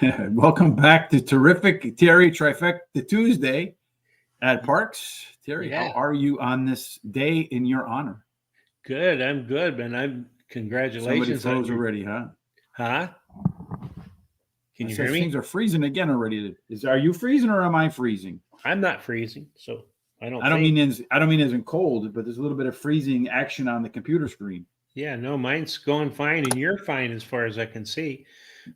Welcome back to terrific Terry Trifecta Tuesday at Parx. Terry, how Yeah, are you on this day in your honor? good. I'm good, man. Somebody Congratulations on froze your, already, huh? huh? I Can you hear said things me? are freezing again already. Are you freezing or am I freezing? I'm not freezing, so I don't I don't mean think. as in cold, but there's a little bit of freezing action on the computer screen. Yeah, no, mine's going fine, and you're fine as far as I can see.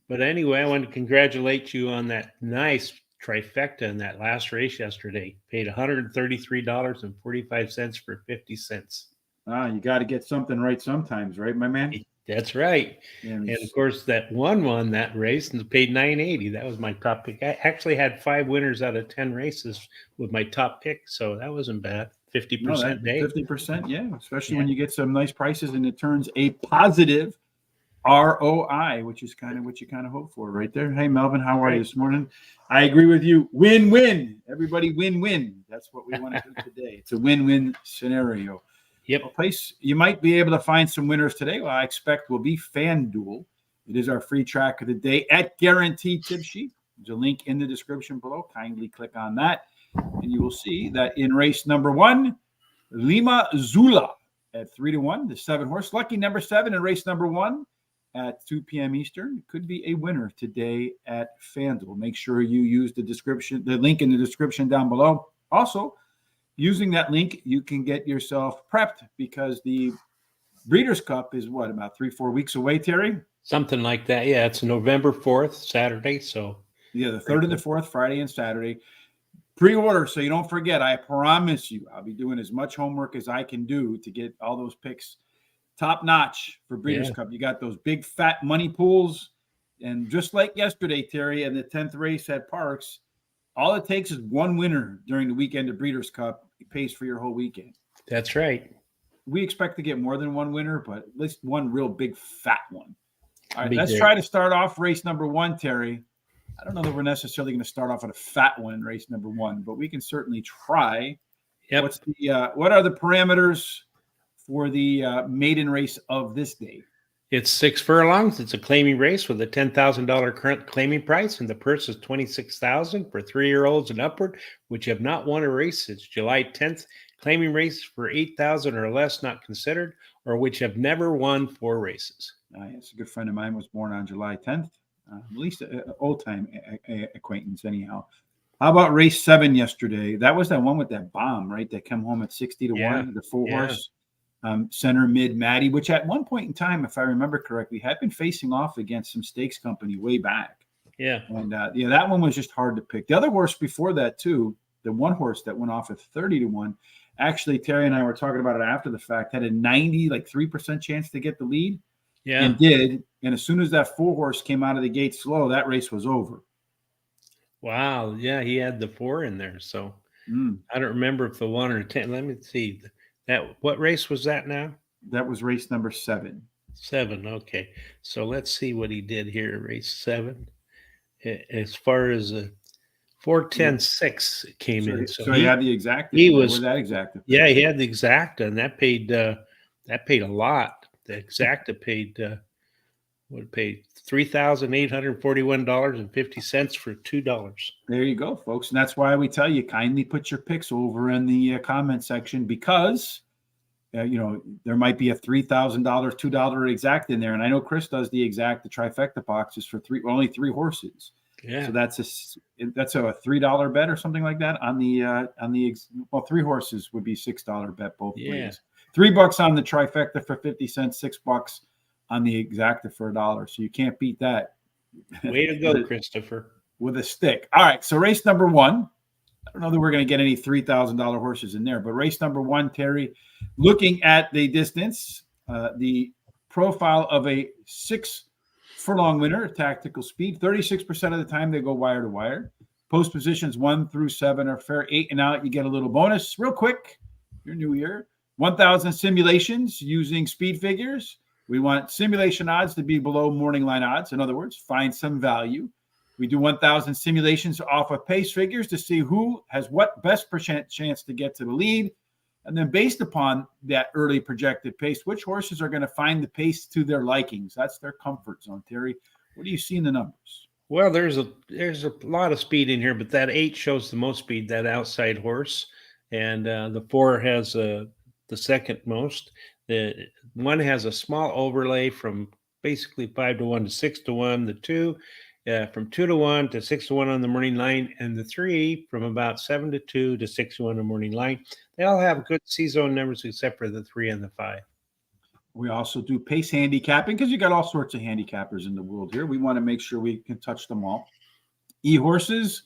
But anyway, I want to congratulate you on that nice trifecta in that last race yesterday. Paid $133.45 for 50 cents. Ah, you got to get something right sometimes, right, my man? That's right. Yeah, And of course, that one won that race and paid 980. That was my top pick. I actually had 5 winners out of 10 races with my top pick, so that wasn't bad. no, that 50% day. 50%, yeah, especially Yeah. when you get some nice prices and it turns a positive ROI, which is kind of what you kind of hope for right there. Hey, Melvin, how are you Right. this morning? I agree with you. Win win. Everybody win win. That's what we want to do today. It's a win win scenario. A Yep. place you might be able to find some winners today, well, I expect will be FanDuel. It is our free track of the day at Guaranteed Tip Sheet. There's a link in the description below. Kindly click on that, and you will see that in race number 1, Lima Zula at 3-1, the 7-horse. Lucky number 7 in race number 1 at 2 p.m. Eastern. Could be a winner today at FanDuel. Make sure you use the link in the description down below. Also, using that link, you can get yourself prepped because the Breeders' Cup is what, about 3-4 weeks away, Terry? Something like that. Yeah, it's November 4th, Saturday. So Yeah, the very 3rd and the cool. 4th, Friday and Saturday. Pre-order so you don't forget. I promise you, I'll be doing as much homework as I can do to get all those picks top notch for Breeders' Yeah, Cup. You got those big fat money pools. And just like yesterday, Terry, in the 10th race at Parx, all it takes is one winner during the weekend of Breeders' Cup. It pays for your whole weekend. that's right. We expect to get more than one winner, but at least one real big fat one. All right, Be let's great. try to start off race number 1, Terry. I don't know that we're necessarily going to start off with a fat one in race number 1, but we can certainly try. Yep. What are the parameters for the maiden race of this day? It's 6 furlongs. It's a claiming race with a $10,000 current claiming price, and the purse is $26,000 for 3-year-olds and upward, which have not won a race since July 10th. Claiming race for 8,000 or less not considered, or which have never won 4 races. Yes, a good friend of mine was born on July 10th. At least an old-time acquaintance, anyhow. How about race 7 yesterday? That was that one with that bomb, right? That came home at 60 to Yeah, 1, the 4 yeah, horse center mid Maddie, which at one point in time, if I remember correctly, had been facing off against some stakes company way back. yeah, And yeah, that one was just hard to pick. The other horse before that, too, the one horse that went off at 30 to 1, actually, Terry and I were talking about it after the fact, had a 3% chance to get the lead yeah. and did. And as soon as that 4 horse came out of the gate slow, that race was over. Wow. Yeah, he had the 4 in there. So Mm, I don't remember if the 1 or 10. Let me see. That what race was that now? that was race number 7. 7. Okay. So let's see what he did here. Race 7. As far as a Yeah. 410.6 came So, in. So so he had the exacta he in there. Where'd was that exacta yeah, pay? he had the exacta, and that paid a lot. The exacta paid what it paid $3,841.50 for $2. There you go, folks. And that's why we tell you kindly put your picks over in the comment section because there might be a $3,000, $2 exact in there. And I know Chris does the exact, the trifecta boxes for only 3 horses. Yeah. So that's a $3 bet or something like that on the 3 horses would be $6 bet both Yeah. ways. $3 on the trifecta for 50 cents, $6 on the exacta for $1. So you can't beat that. Way to go, Christopher. With a stick. All right. So race number 1. I don't know that we're going to get any $3,000 horses in there, but race number 1, Terry, looking at the distance, the profile of a 6-furlong winner, tactical speed, 36% of the time they go wire to wire. Post positions 1 through 7 are fair. 8 and out, you get a little bonus. Real quick, your new year, 1,000 simulations using speed figures. We want simulation odds to be below morning line odds. In other words, find some value. We do 1,000 simulations off of pace figures to see who has what best percent chance to get to the lead. And then based upon that early projected pace, which horses are going to find the pace to their likings? That's their comfort zone, Terry. What do you see in the numbers? Well, there's a lot of speed in here, but that 8 shows the most speed, that outside horse, and the 4 has the second most. The 1 has a small overlay from basically 5-1 to 6-1. The 2 from 2-1 to 6-1 on the morning line, and the 3 from about 7-2 to 6-1 on the morning line. They all have good C-zone numbers except for the 3 and the 5. We also do pace handicapping because you got all sorts of handicappers in the world here. We want to make sure we can touch them all. E-horses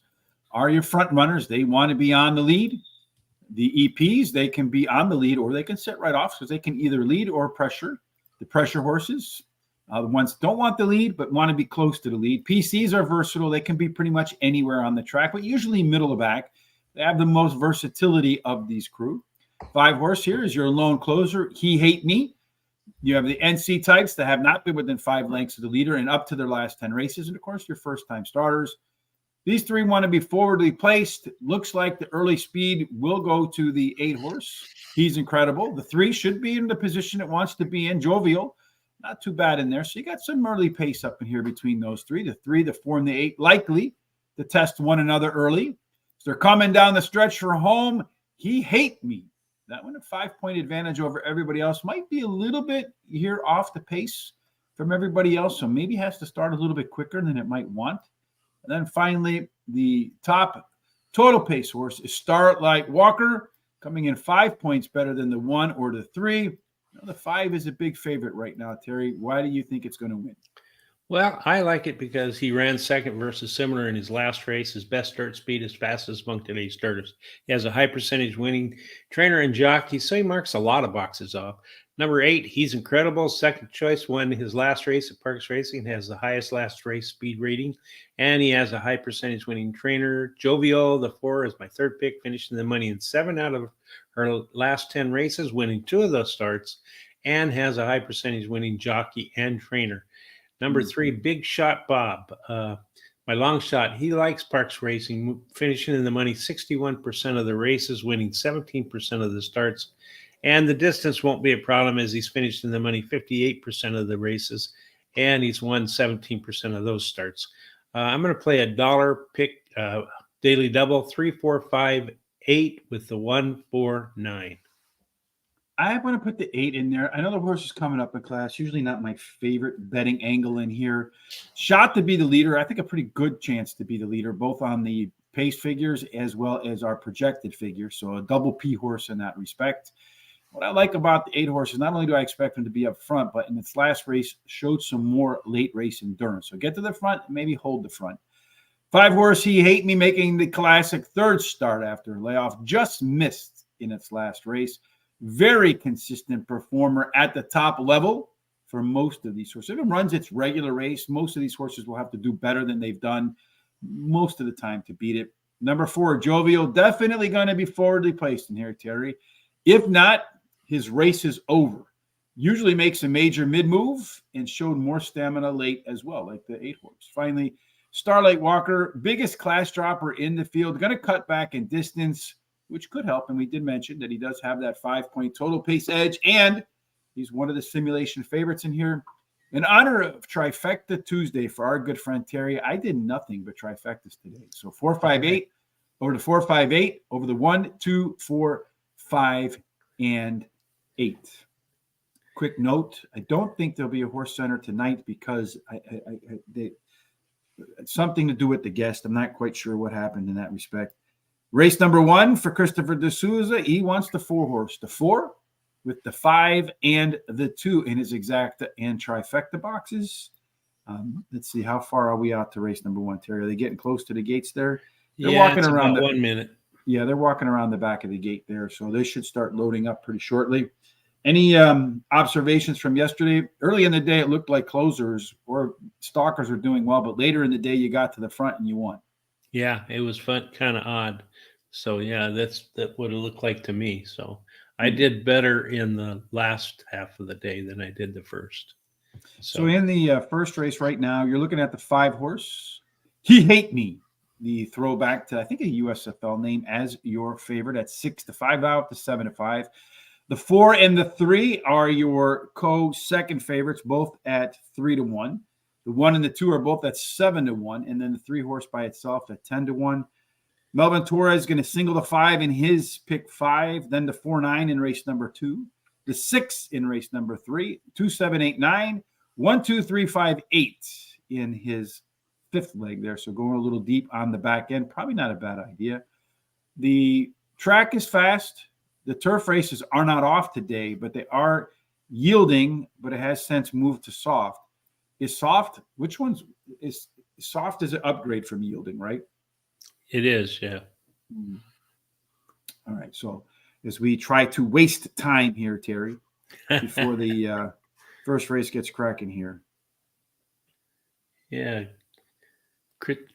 are your front runners. They want to be on the lead. The EPs, they can be on the lead or they can sit right off because they can either lead or pressure. The pressure horses, the ones don't want the lead but want to be close to the lead. PCs are versatile. They can be pretty much anywhere on the track, but usually middle to back. They have the most versatility of these crew. 5 horse here is your lone closer. He hate me. You have the NC types that have not been within 5 lengths of the leader and up to their last 10 races. And of course, your first-time starters. These 3 want to be forwardly placed. Looks like the early speed will go to the 8 horse. He's incredible. The 3 should be in the position it wants to be in. Jovial, not too bad in there. So you got some early pace up in here between those 3. The 3, the 4, and the 8 likely to test one another early. So they're coming down the stretch for home. He hate me. That one, a 5-point advantage over everybody else, might be a little bit here off the pace from everybody else. So maybe has to start a little bit quicker than it might want. And then finally, the top total pace horse is Starlight Walker, coming in 5 points better than the 1 or the 3. You know, the 5 is a big favorite right now, Terry. Why do you think it's going to win? Well, I like it because he ran second versus similar in his last race. His best start speed is fastest among today's starters. He has a high percentage winning trainer and jockey, so he marks a lot of boxes off. Number 8, he's incredible. Second choice, won his last race at Parx Racing, has the highest last race speed rating, and he has a high percentage winning trainer. Jovial, the 4, is my third pick, finishing the money in 7 out of her last 10 races, winning 2 of those starts, and has a high percentage winning jockey and trainer. Number 3, Big Shot Bob. My long shot, he likes Parx Racing, finishing in the money 61% of the races, winning 17% of the starts. And the distance won't be a problem as he's finished in the money 58% of the races, and he's won 17% of those starts. I'm going to play a dollar pick daily double, 3, 4, 5, 8 with the 1, 4, 9. I want to put the 8 in there. I know the horse is coming up in class. Usually not my favorite betting angle in here. Shot to be the leader. I think a pretty good chance to be the leader, both on the pace figures as well as our projected figures. So a double P horse in that respect. What I like about the 8 horses, not only do I expect him to be up front, but in its last race showed some more late race endurance. So get to the front, maybe hold the front. 5 horse, He hate me, making the classic third start after layoff. Just missed in its last race. Very consistent performer at the top level for most of these horses. If it runs its regular race, most of these horses will have to do better than they've done most of the time to beat it. Number 4, Jovial, definitely going to be forwardly placed in here, Terry. If not, his race is over. Usually makes a major mid-move and showed more stamina late as well, like the 8 horse. Finally, Starlight Walker, biggest class dropper in the field, going to cut back in distance, which could help. And we did mention that he does have that 5-point total pace edge, and he's one of the simulation favorites in here. In honor of Trifecta Tuesday for our good friend Terry, I did nothing but trifectas today. So 4, 5, 8 over the 4, 5, 8 over the 1, 2, 4, 5, and 8. Quick note: I don't think there'll be a horse center tonight because it's something to do with the guest. I'm not quite sure what happened in that respect. Race number 1 for Christopher D'Souza. He wants the 4 horse, the 4 with the 5 and the 2 in his exacta and trifecta boxes. Let's see, how far are we out to race number 1, Terry? Are they getting close to the gates there? They're walking around about 1 minute. Yeah, they're walking around the back of the gate there, so they should start loading up pretty shortly. Any observations from yesterday? Early in the day, it looked like closers or stalkers were doing well, but later in the day, you got to the front and you won. Yeah, it was fun, kind of odd. So yeah, that would have looked like to me. So I did better in the last half of the day than I did the first. So in the first race right now, you're looking at the 5 horse. He hate me. The throwback to, I think, a USFL name as your favorite at 6-5 out to 7-5. The 4 and the 3 are your co-second favorites, both at 3-1. The 1 and the 2 are both at 7-1, and then the 3 horse by itself at 10-1. Melvin Torres going to single the 5 in his pick 5, then the 4-9 in race number 2, the 6 in race number 3, 2, 7, 8, 9, 1, 2, 3, 5, 8 in his 5th leg there. So going a little deep on the back end, probably not a bad idea. The track is fast. The turf races are not off today, but they are yielding, but it has since moved to soft. Is soft, which one's is soft is an upgrade from yielding, right? It is, yeah. All right. So as we try to waste time here, Terry, before the first race gets cracking here. Yeah.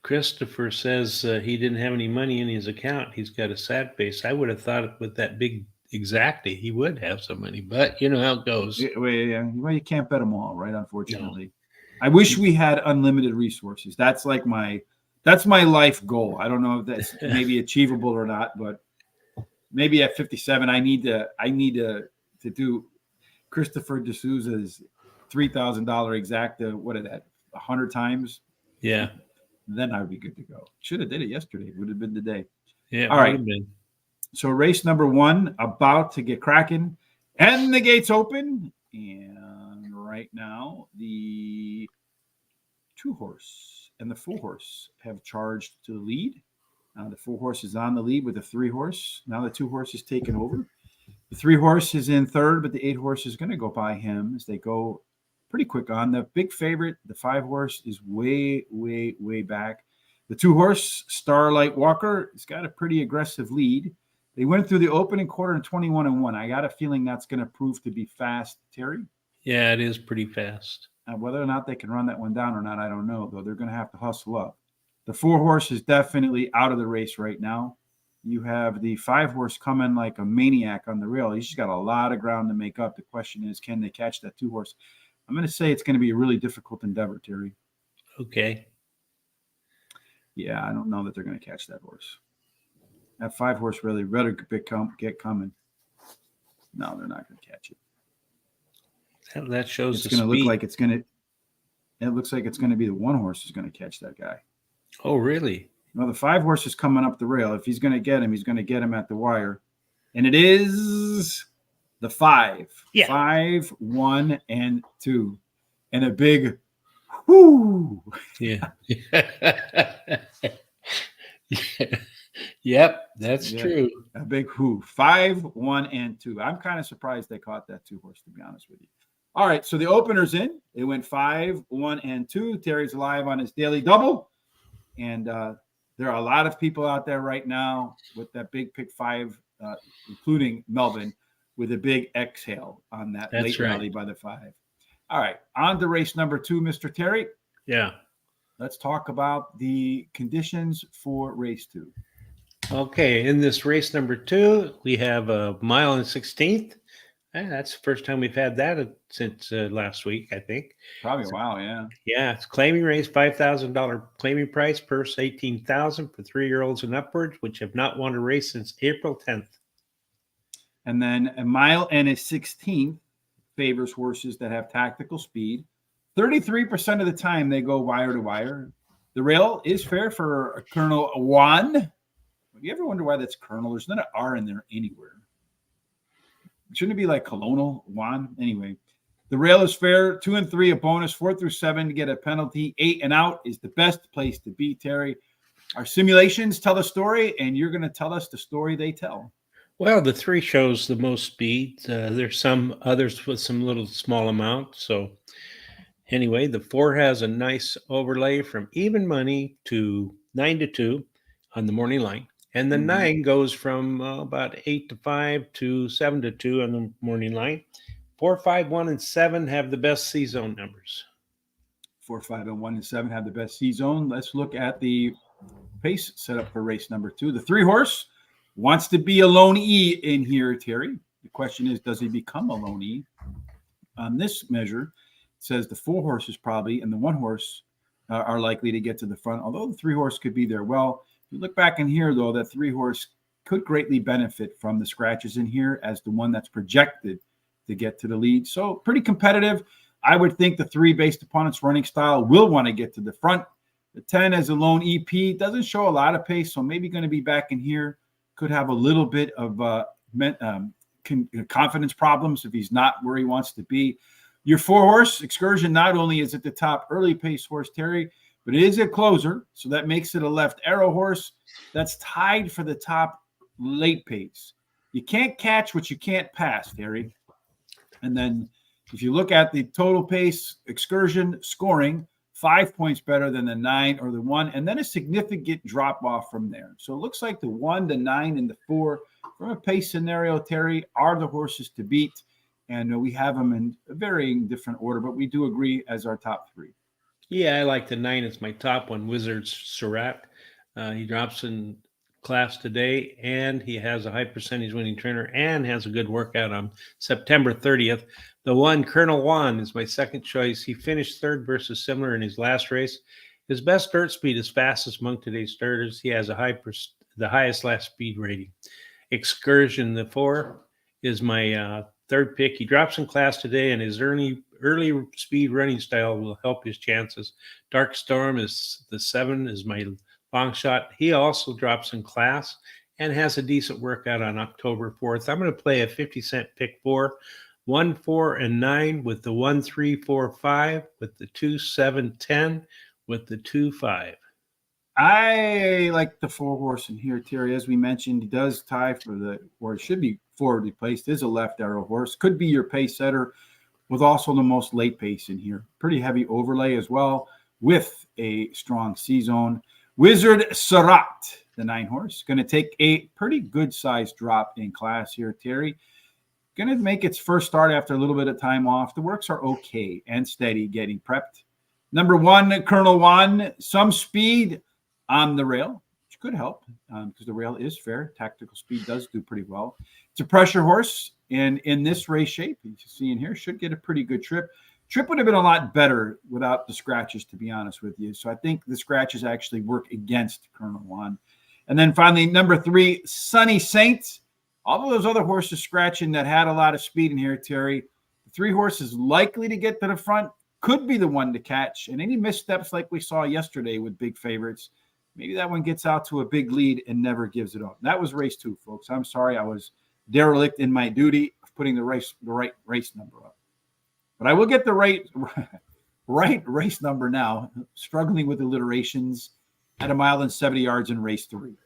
Christopher says he didn't have any money in his account. He's got a sad face. I would have thought with that big exactly he would have some money, but you know how it goes. Yeah, well, you can't bet them all, right? Unfortunately. No. I wish we had unlimited resources. That's like that's my life goal. I don't know if that's maybe achievable or not, but maybe at 57, I need to do Christopher D'Souza's $3,000 exacta. What is that? 100 times? Yeah. Then I would be good to go. Should have did it yesterday. Would have been today. Yeah. All right. So race number 1 about to get cracking, and the gates open. And right now, the 2 horse and the 4 horse have charged to the lead. The 4 horse is on the lead with the 3 horse. Now the 2 horse is taken over. The 3 horse is in third, but the 8 horse is going to go by him as they go pretty quick on. The big favorite, the 5 horse, is way, way, way back. The 2 horse, Starlight Walker, has got a pretty aggressive lead. They went through the opening quarter in 21-1. I got a feeling that's going to prove to be fast, Terry. Yeah, it is pretty fast. Whether or not they can run that one down or not, I don't know, though. They're going to have to hustle up. The 4 horse is definitely out of the race right now. You have the 5 horse coming like a maniac on the rail. He's got a lot of ground to make up. The question is, can they catch that 2 horse? I'm going to say it's going to be a really difficult endeavor, Terry. Okay. Yeah, I don't know that they're going to catch that horse. That 5 horse really better get coming. No, they're not going to catch it. That shows it's going to look like it's going to. It looks like it's going to be the 1 horse is going to catch that guy. Oh, really? Well, the 5 horse is coming up the rail. If he's going to get him, he's going to get him at the wire. And it is the 5. Yeah. 5, 1, and 2. And a big whoo. Yeah. Yep, that's true. A big whoo. 5, 1, and 2. I'm kind of surprised they caught that 2 horse, to be honest with you. All right, so the opener's in. They went 5, 1, and 2. Terry's live on his daily double. And there are a lot of people out there right now with that big pick 5, including Melvin, with a big exhale on that late rally by the 5. All right, on to race number 2, Mr. Terry. Yeah. Let's talk about the conditions for race 2. Okay, in this race number 2, we have a 1 16th. That's the first time we've had that since last week, I think. Probably a while, yeah. Yeah, it's claiming race, $5,000 claiming price, purse $18,000 for 3-year-olds and upwards, which have not won a race since April 10th. And then a 1 16th favors horses that have tactical speed. 33% of the time they go wire to wire. The rail is fair for Colonel Juan. You ever wonder why that's Colonel? There's not an R in there anywhere. Shouldn't it be like Colonel Juan? Anyway, the rail is fair. 2 and 3 a bonus. 4 through 7 to get a penalty. 8 and out is the best place to be, Terry. Our simulations tell a story, and you're going to tell us the story they tell. Well, the 3 shows the most speed. There's some others with some little small amount. So anyway, the 4 has a nice overlay from even money to 9-2 on the morning line. And the 9 goes from about 8-5 to 7-2 on the morning line. 4, 5, 1, and 7 have the best C-zone numbers. 4, 5, and 1 and 7 have the best C-zone. Let's look at the pace set up for race number 2. The 3 horse wants to be a lone E in here, Terry. The question is, does he become a lone E? On this measure, it says the 4 horses probably, and the 1 horse are likely to get to the front, although the 3 horse could be there. Well, you look back in here, though, that 3 horse could greatly benefit from the scratches in here as the one that's projected to get to the lead. So pretty competitive. I would think the 3, based upon its running style, will want to get to the front. The 10 as a lone EP doesn't show a lot of pace, so maybe going to be back in here. Could have a little bit of confidence problems if he's not where he wants to be. Your 4-horse Excursion not only is it the top early pace horse, Terry, but it is a closer, so that makes it a left arrow horse that's tied for the top late pace. You can't catch what you can't pass, Terry. And then if you look at the total pace Excursion scoring, 5 points better than the 9 or the 1, and then a significant drop off from there. So it looks like the 1, the 9, and the 4 from a pace scenario, Terry, are the horses to beat. And we have them in a varying different order, but we do agree as our top 3. Yeah, I like the 9 as my top one, Wizard Surratt. He drops in class today, and he has a high percentage winning trainer and has a good workout on September 30th. The 1, Colonel Juan, is my second choice. He finished third versus similar in his last race. His best start speed is fastest among today's starters. He has the highest last speed rating. Excursion, the 4, is my third pick. He drops in class today, and his early speed running style will help his chances. Dark Storm is the 7, is my long shot. He also drops in class and has a decent workout on October 4th. I'm going to play a 50-cent pick 4, 1, 4, and 9 with the 1, 3, 4, 5, with the 2, 7, 10, with the 2, 5. I like the 4-horse in here, Terry. As we mentioned, he does tie for or it should be forwardly placed, is a left arrow horse. Could be your pace setter with also the most late pace in here. Pretty heavy overlay as well with a strong C-zone. Wizard Surratt, the 9-horse, going to take a pretty good-sized drop in class here, Terry. Going to make its first start after a little bit of time off. The works are okay and steady getting prepped. Number 1, Colonel Juan, some speed on the rail, which could help because the rail is fair. Tactical speed does do pretty well. It's a pressure horse, and in this race shape, you see in here, should get a pretty good trip. Trip would have been a lot better without the scratches, to be honest with you. So I think the scratches actually work against Colonel Juan. And then finally, number 3, Sunny Saint. All of those other horses scratching that had a lot of speed in here, Terry. The 3 horses likely to get to the front could be the one to catch. And any missteps like we saw yesterday with big favorites, maybe that one gets out to a big lead and never gives it up. That was race 2, folks. I'm sorry. I was derelict in my duty of putting the right race number up. But I will get the right race number now, struggling with alliterations at 1 mile and 70 yards in race 3.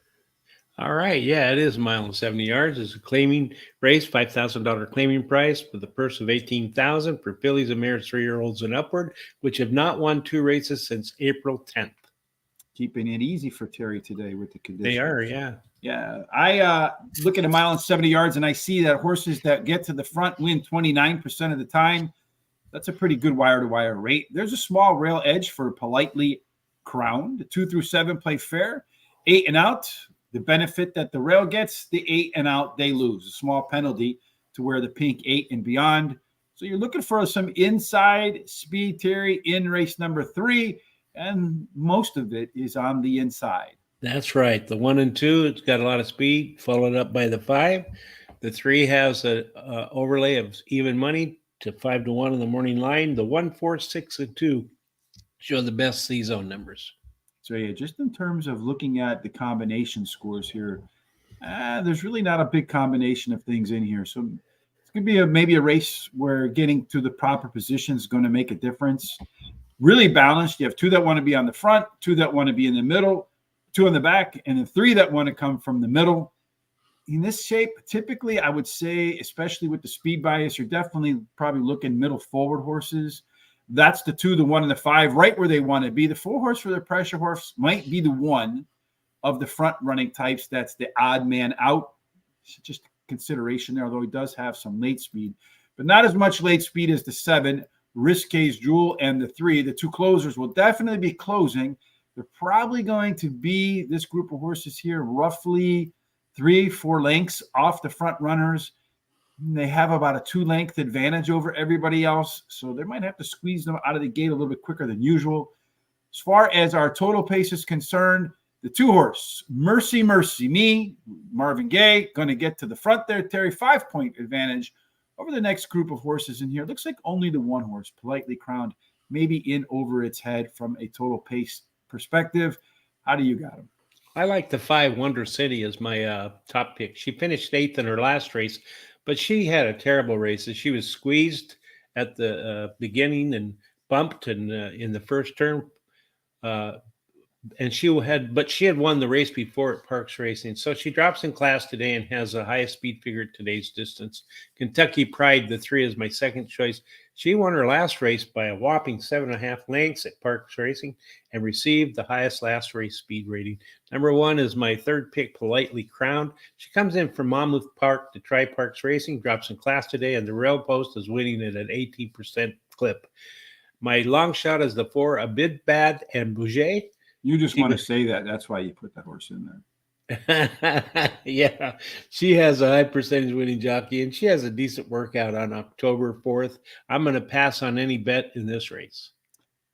All right. Yeah, it is 1 mile and 70 yards. It's a claiming race, $5,000 claiming price with a purse of $18,000 for fillies and mares 3-year-olds and upward, which have not won 2 races since April 10th. Keeping it easy for Terry today with the conditions. They are, yeah. Yeah. I look at 1 mile and 70 yards, and I see that horses that get to the front win 29% of the time. That's a pretty good wire-to-wire rate. There's a small rail edge for Politely Crowned. 2 through 7 play fair. 8 and out, the benefit that the rail gets, the 8 and out, they lose. A small penalty to where the pink 8 and beyond. So you're looking for some inside speed, Terry, in race number 3, and most of it is on the inside. That's right. The 1 and 2, it's got a lot of speed, followed up by the 5. The 3 has a overlay of even money to 5 to 1 in the morning line. The 1, 4, 6, and 2 show the best C-zone numbers. So yeah, just in terms of looking at the combination scores here, there's really not a big combination of things in here. So it's going to be maybe a race where getting to the proper position is going to make a difference. Really balanced. You have 2 that want to be on the front, 2 that want to be in the middle, 2 on the back, and then 3 that want to come from the middle. In this shape, typically, I would say, especially with the speed bias, you're definitely probably looking middle forward horses. That's the 2, the 1, and the 5, right where they want to be. The 4-horse for the pressure horse might be the one of the front running types that's the odd man out. Just consideration there, although he does have some late speed, but not as much late speed as the 7, Risque's Jewel, and the 3. The 2 closers will definitely be closing. They're probably going to be, this group of horses here, roughly 3-4 lengths off the front runners. They have about a 2-length advantage over everybody else, so they might have to squeeze them out of the gate a little bit quicker than usual. As far as our total pace is concerned, the 2-horse, Mercy Me, Marvin Gaye, going to get to the front there, Terry, 5-point advantage Over the next group of horses in here, looks like only the one horse, Politely Crowned, maybe in over its head from a total pace perspective. How do you got him? I like the 5 Wonder City as my top pick. She finished 8th in her last race, but she had a terrible race. She was squeezed at the beginning and bumped in the first turn. And she had won the race before at Parx Racing. So she drops in class today and has the highest speed figure at today's distance. Kentucky Pride, the 3, is my second choice. She won her last race by a whopping 7.5 lengths at Parx Racing and received the highest last race speed rating. Number 1 is my third pick, Politely Crowned. She comes in from Monmouth Park to try Parx Racing, drops in class today, and the rail post is winning at an 18% clip. My long shot is the 4, A Bit Bad and Bouget. You just want to say that. That's why you put that horse in there. Yeah, she has a high percentage winning jockey, and she has a decent workout on October 4th. I'm going to pass on any bet in this race.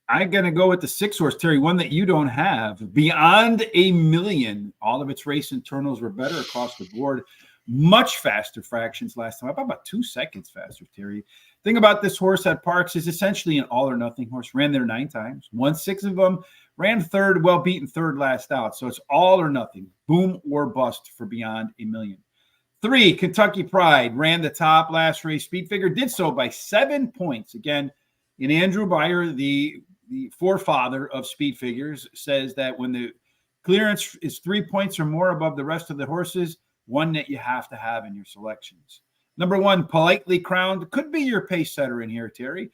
I'm going to go with the 6 horse, Terry, one that you don't have. Beyond a Million. All of its race internals were better across the board. Much faster fractions last time, about 2 seconds faster, Terry. Thing about this horse at Parx is essentially an all or nothing horse. Ran there 9 times, won 6 of them. Ran third, well beaten third last out. So it's all or nothing. Boom or bust for Beyond a Million. 3, Kentucky Pride. Ran the top last race speed figure. Did so by 7 points. Again, in Andrew Beyer, the forefather of speed figures, says that when the clearance is 3 points or more above the rest of the horses, one that you have to have in your selections. Number 1, Politely Crowned. Could be your pace setter in here, Terry.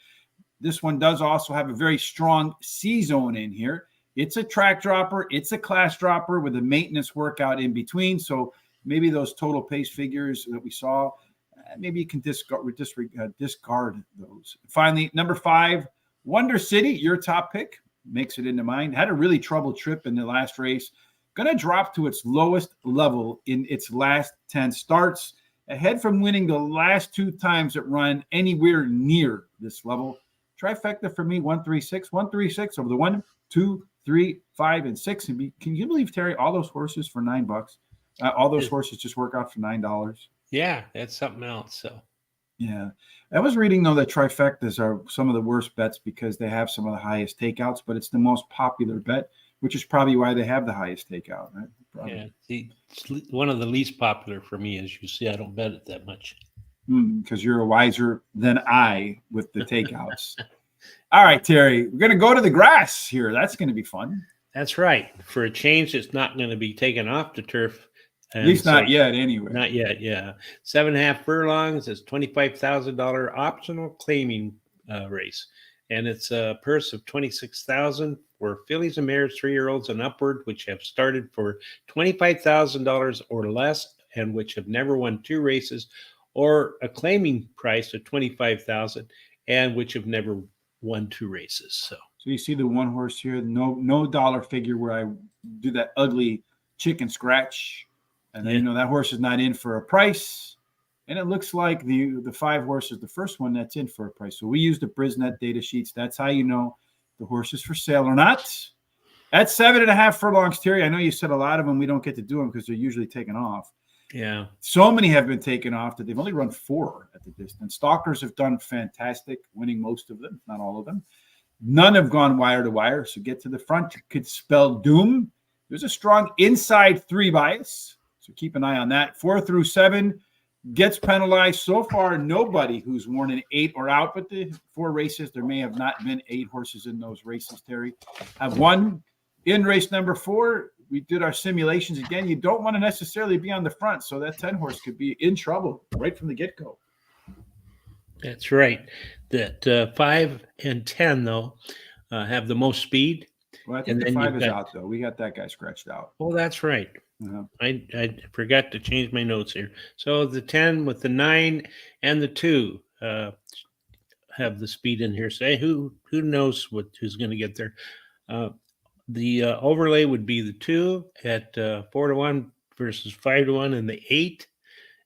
This one does also have a very strong C-zone in here. It's a track dropper. It's a class dropper with a maintenance workout in between. So maybe those total pace figures that we saw, maybe you can discard those. Finally, number 5, Wonder City, your top pick, makes it into mine. Had a really troubled trip in the last race. Going to drop to its lowest level in its last 10 starts. Ahead from winning the last 2 times it run anywhere near this level. Trifecta for me, 136 over the 1, 2, 3, 5, and 6. Can you believe, Terry, all those horses for $9? All those horses just work out for $9. Yeah, that's something else. So, yeah, I was reading though that trifectas are some of the worst bets because they have some of the highest takeouts, but it's the most popular bet, which is probably why they have the highest takeout. Right? Probably. Yeah, it's one of the least popular for me, as you see. I don't bet it that much. Because you're wiser than I with the takeouts. All right, Terry, we're going to go to the grass here. That's going to be fun. That's right. For a change, it's not going to be taken off the turf. At least not yet, anyway. Not yet, yeah. 7.5 furlongs is $25,000 optional claiming race. And it's a purse of $26,000 for fillies and mares, 3-year-olds and upward, which have started for $25,000 or less and which have never won 2 races, or a claiming price of $25,000 and which have never won 2 races. So you see the one horse here, no dollar figure where I do that ugly chicken scratch, and then that horse is not in for a price. And it looks like the 5 horse is the first one that's in for a price. So we use the Brisnet data sheets. That's how you know the horse is for sale or not. At 7.5 furlongs, Terry, I know you said a lot of them we don't get to do them because they're usually taken off. Yeah. So many have been taken off that they've only run 4 at the distance. Stalkers have done fantastic, winning most of them, not all of them. None have gone wire to wire. So get to the front could spell doom. There's a strong inside 3 bias. So keep an eye on that. 4 through 7 gets penalized. So far, nobody who's worn an 8 or out, but the 4 races, there may have not been 8 horses in those races, Terry. Have won in race number 4. We did our simulations again. You don't want to necessarily be on the front, so that 10 horse could be in trouble right from the get-go. That's right. That 5 and 10 though have the most speed. Well, I think the 5 is out though. We got that guy scratched out. Oh, that's right. Uh-huh. I forgot to change my notes here. So the 10 with the 9 and the 2 have the speed in here. Say who knows who's going to get there. The overlay would be the 2 at 4-1 versus 5-1, and the 8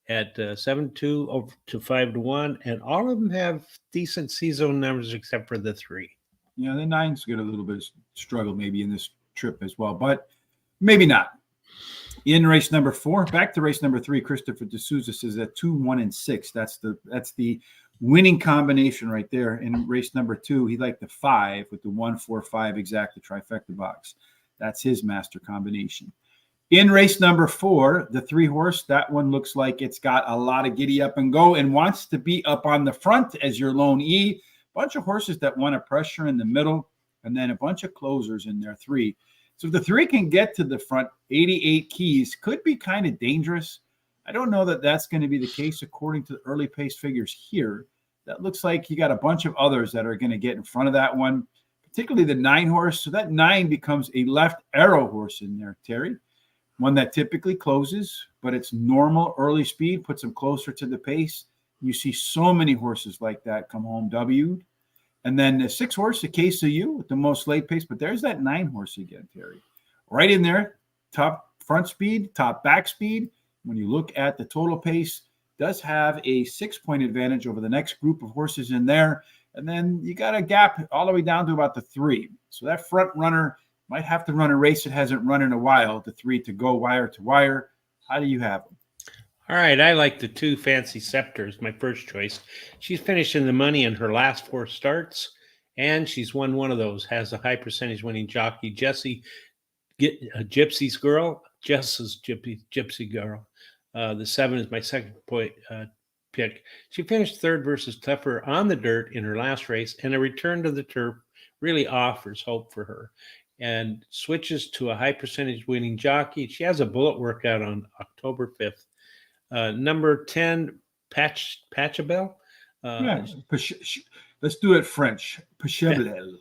at 7-2 over to 5-1, and all of them have decent C-zone numbers except for the 3. Yeah, the 9's got a little bit of struggle maybe in this trip as well, but maybe not. In race number 4, back to race number 3, Christopher D'Souza says that 2, 1, and 6. That's the winning combination right there. In race number 2, he liked the 5 with the 1, 4, 5 exact, the trifecta box. That's his master combination. In race number 4, the 3 horse, that one looks like it's got a lot of giddy up and go and wants to be up on the front as your lone E. Bunch of horses that want a pressure in the middle, and then a bunch of closers in their 3. So if the 3 can get to the front, 88 keys could be kind of dangerous. I don't know that that's going to be the case according to the early pace figures here. That looks like you got a bunch of others that are going to get in front of that one, particularly the 9 horse. So that 9 becomes a left arrow horse in there, Terry. One that typically closes, but it's normal early speed, puts them closer to the pace. You see so many horses like that come home W'd. And then the 6 horse, the KCU with the most late pace, but there's that 9 horse again, Terry. Right in there, top front speed, top back speed. When you look at the total pace, does have a 6-point advantage over the next group of horses in there. And then you got a gap all the way down to about the 3. So that front runner might have to run a race it hasn't run in a while, the 3 to go wire to wire. How do you have them? All right, I like the 2 Fancy Scepters, my first choice. She's finishing the money in her last 4 starts, and she's won one of those. Has a high percentage winning jockey, Jessie, Gypsy's Girl, Jess's Gypsy Girl. The 7 is my second pick. She finished 3rd versus Tougher on the dirt in her last race, and a return to the turf really offers hope for her. And switches to a high percentage winning jockey. She has a bullet workout on October 5th. Number 10, Pachelbel. Let's do it French. Pachelbel.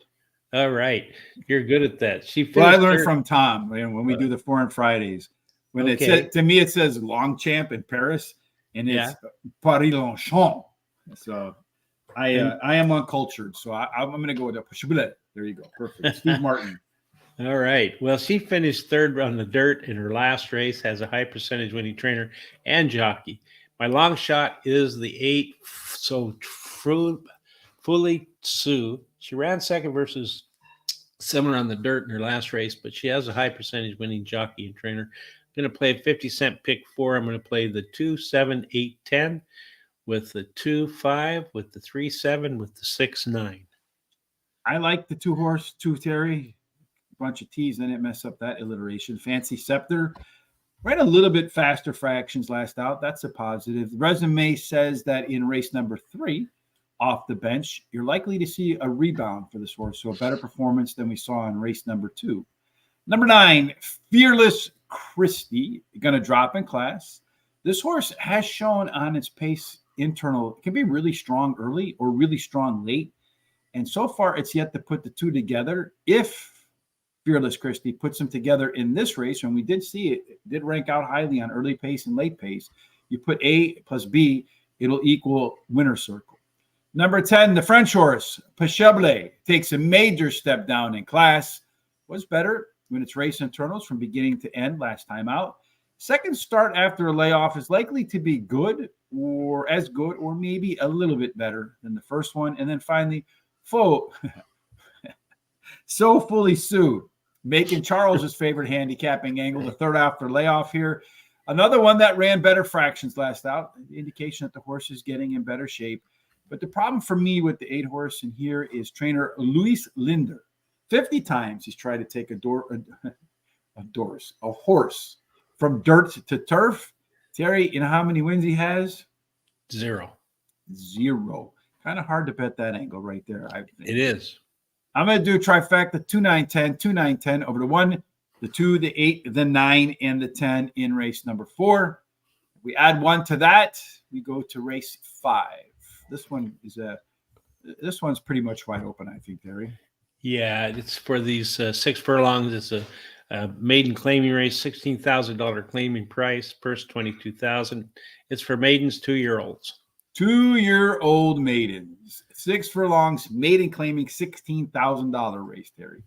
All right. You're good at that. I learned from Tom when we do the Foreign Fridays. When it said, to me, it says Longchamp in Paris, and it's Paris Longchamp. So I am uncultured, so I'm going to go with Pachelbel. There you go. Perfect. Steve Martin. All right. Well, she finished 3rd on the dirt in her last race, has a high percentage winning trainer and jockey. My long shot is the 8, so Fully Sue. She ran 2nd versus 7 on the dirt in her last race, but she has a high percentage winning jockey and trainer. I'm going to play a 50-cent pick 4. I'm going to play the 2, 7, 8, 10 with the 2, 5, with the 3, 7, with the 6, 9. I like the 2 horse, 2 Terry. Bunch of T's, then it mess up that alliteration. Fancy Scepter ran a little bit faster fractions last out. That's a positive. The resume says that in race number 3 off the bench, you're likely to see a rebound for this horse, so a better performance than we saw in race number 2. Number 9, Fearless Christie, going to drop in class. This horse has shown on its pace internal, it can be really strong early or really strong late, and so far it's yet to put the 2 together. If Fearless Christie puts them together in this race, and we did see it did rank out highly on early pace and late pace. You put A plus B, it'll equal winner circle. Number 10, the French horse, Pachelbel, takes a major step down in class. Was better when it's race internals from beginning to end last time out. Second start after a layoff is likely to be good or as good or maybe a little bit better than the first one. And then finally, So Fully Sue, making Charles's favorite handicapping angle, the 3rd after layoff here. Another one that ran better fractions last out, indication that the horse is getting in better shape. But the problem for me with the 8 horse in here is trainer Luis Linder. 50 times he's tried to take a horse from dirt to turf. Terry, you know how many wins he has? 0. Kind of hard to bet that angle right there. It is. I'm going to do trifecta 2, 9, 10, 2, 9, 10 over the 1, the 2, the 8, the 9, and the 10 in race number 4. If we add 1 to that, we go to race 5. This one's pretty much wide open, I think, Terry. Yeah, it's for these 6 furlongs. It's a maiden claiming race, $16,000 claiming price, purse $22,000. It's for maidens, 2-year-olds. 2-year-old maidens, 6 furlongs, maiden claiming $16,000 race, Terry.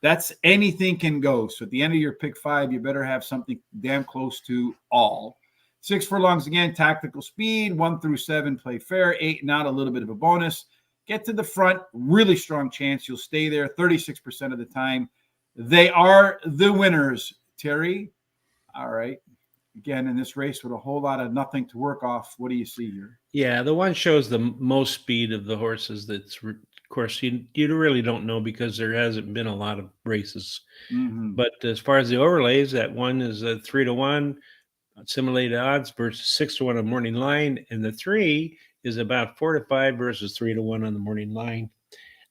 That's anything can go. So at the end of your pick 5, you better have something damn close to all. 6 furlongs again, tactical speed, 1 through 7, play fair, 8 and out, a little bit of a bonus. Get to the front, really strong chance you'll stay there 36% of the time. They are the winners, Terry. All right. Again, in this race with a whole lot of nothing to work off, what do you see here? Yeah, the one shows the most speed of the horses. Of course, you really don't know because there hasn't been a lot of races. Mm-hmm. But as far as the overlays, that one is a 3-1 simulated odds versus 6-1 on morning line, and the 3 is about 4-5 versus 3-1 on the morning line.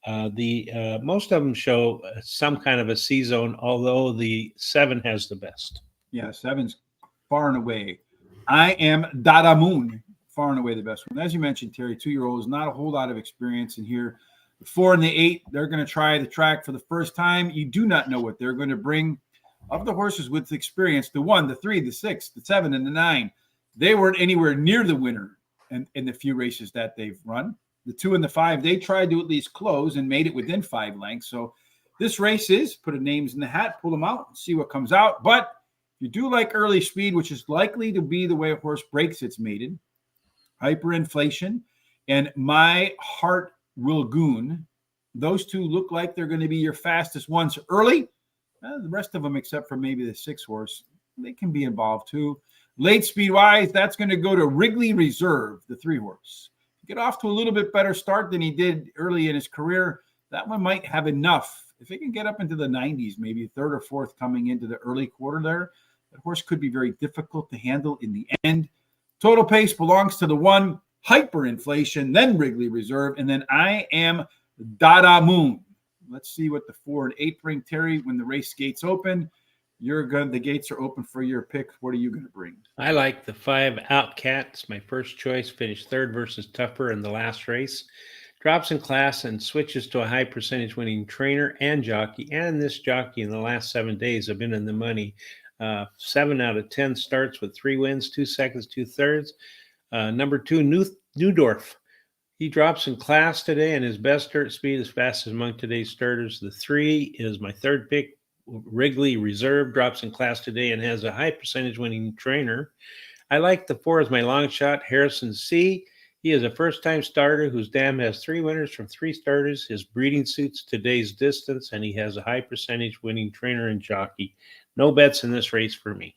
The most of them show some kind of a C zone, although the 7 has the best. Yeah, 7's far and away. I am Dada Moon, far and away the best one. As you mentioned, Terry, 2-year-olds, not a whole lot of experience in here. The 4 and the 8, they're going to try the track for the first time. You do not know what they're going to bring. Of the horses with experience, the 1, the 3, the 6, the 7, and the 9, they weren't anywhere near the winner in the few races that they've run. The 2 and the 5, they tried to at least close and made it within 5 lengths. So this race is put a names in the hat, pull them out, see what comes out. But you do like early speed, which is likely to be the way a horse breaks its maiden, hyperinflation, and My Heart Will Goon. Those 2 look like they're going to be your fastest ones early. The rest of them, except for maybe the 6 horse, they can be involved too. Late speed wise, that's going to go to Wrigley Reserve, the 3 horse. Get off to a little bit better start than he did early in his career. That one might have enough. If it can get up into the 90s, maybe 3rd or 4th coming into the early quarter there, that horse could be very difficult to handle in the end. Total pace belongs to the 1, Hyperinflation, then Wrigley Reserve, and then I Am Dada Moon. Let's see what the 4 and 8 bring, Terry. When the race gates open, the gates are open for your pick. What are you going to bring? I like the 5 Outcat. It's my first choice. Finished 3rd versus Tougher in the last race. Drops in class and switches to a high percentage winning trainer and jockey. And this jockey in the last 7 days have been in the money. 7 out of 10 starts with 3 wins, 2 seconds, 2 thirds. Number 2, Newdorf. He drops in class today, and his best start speed is fastest among today's starters. The 3 is my 3rd pick. Wrigley Reserve drops in class today and has a high percentage winning trainer. I like the 4 as my long shot, Harrison C. He is a first-time starter whose dam has 3 winners from 3 starters. His breeding suits today's distance, and he has a high percentage winning trainer and jockey. No bets in this race for me.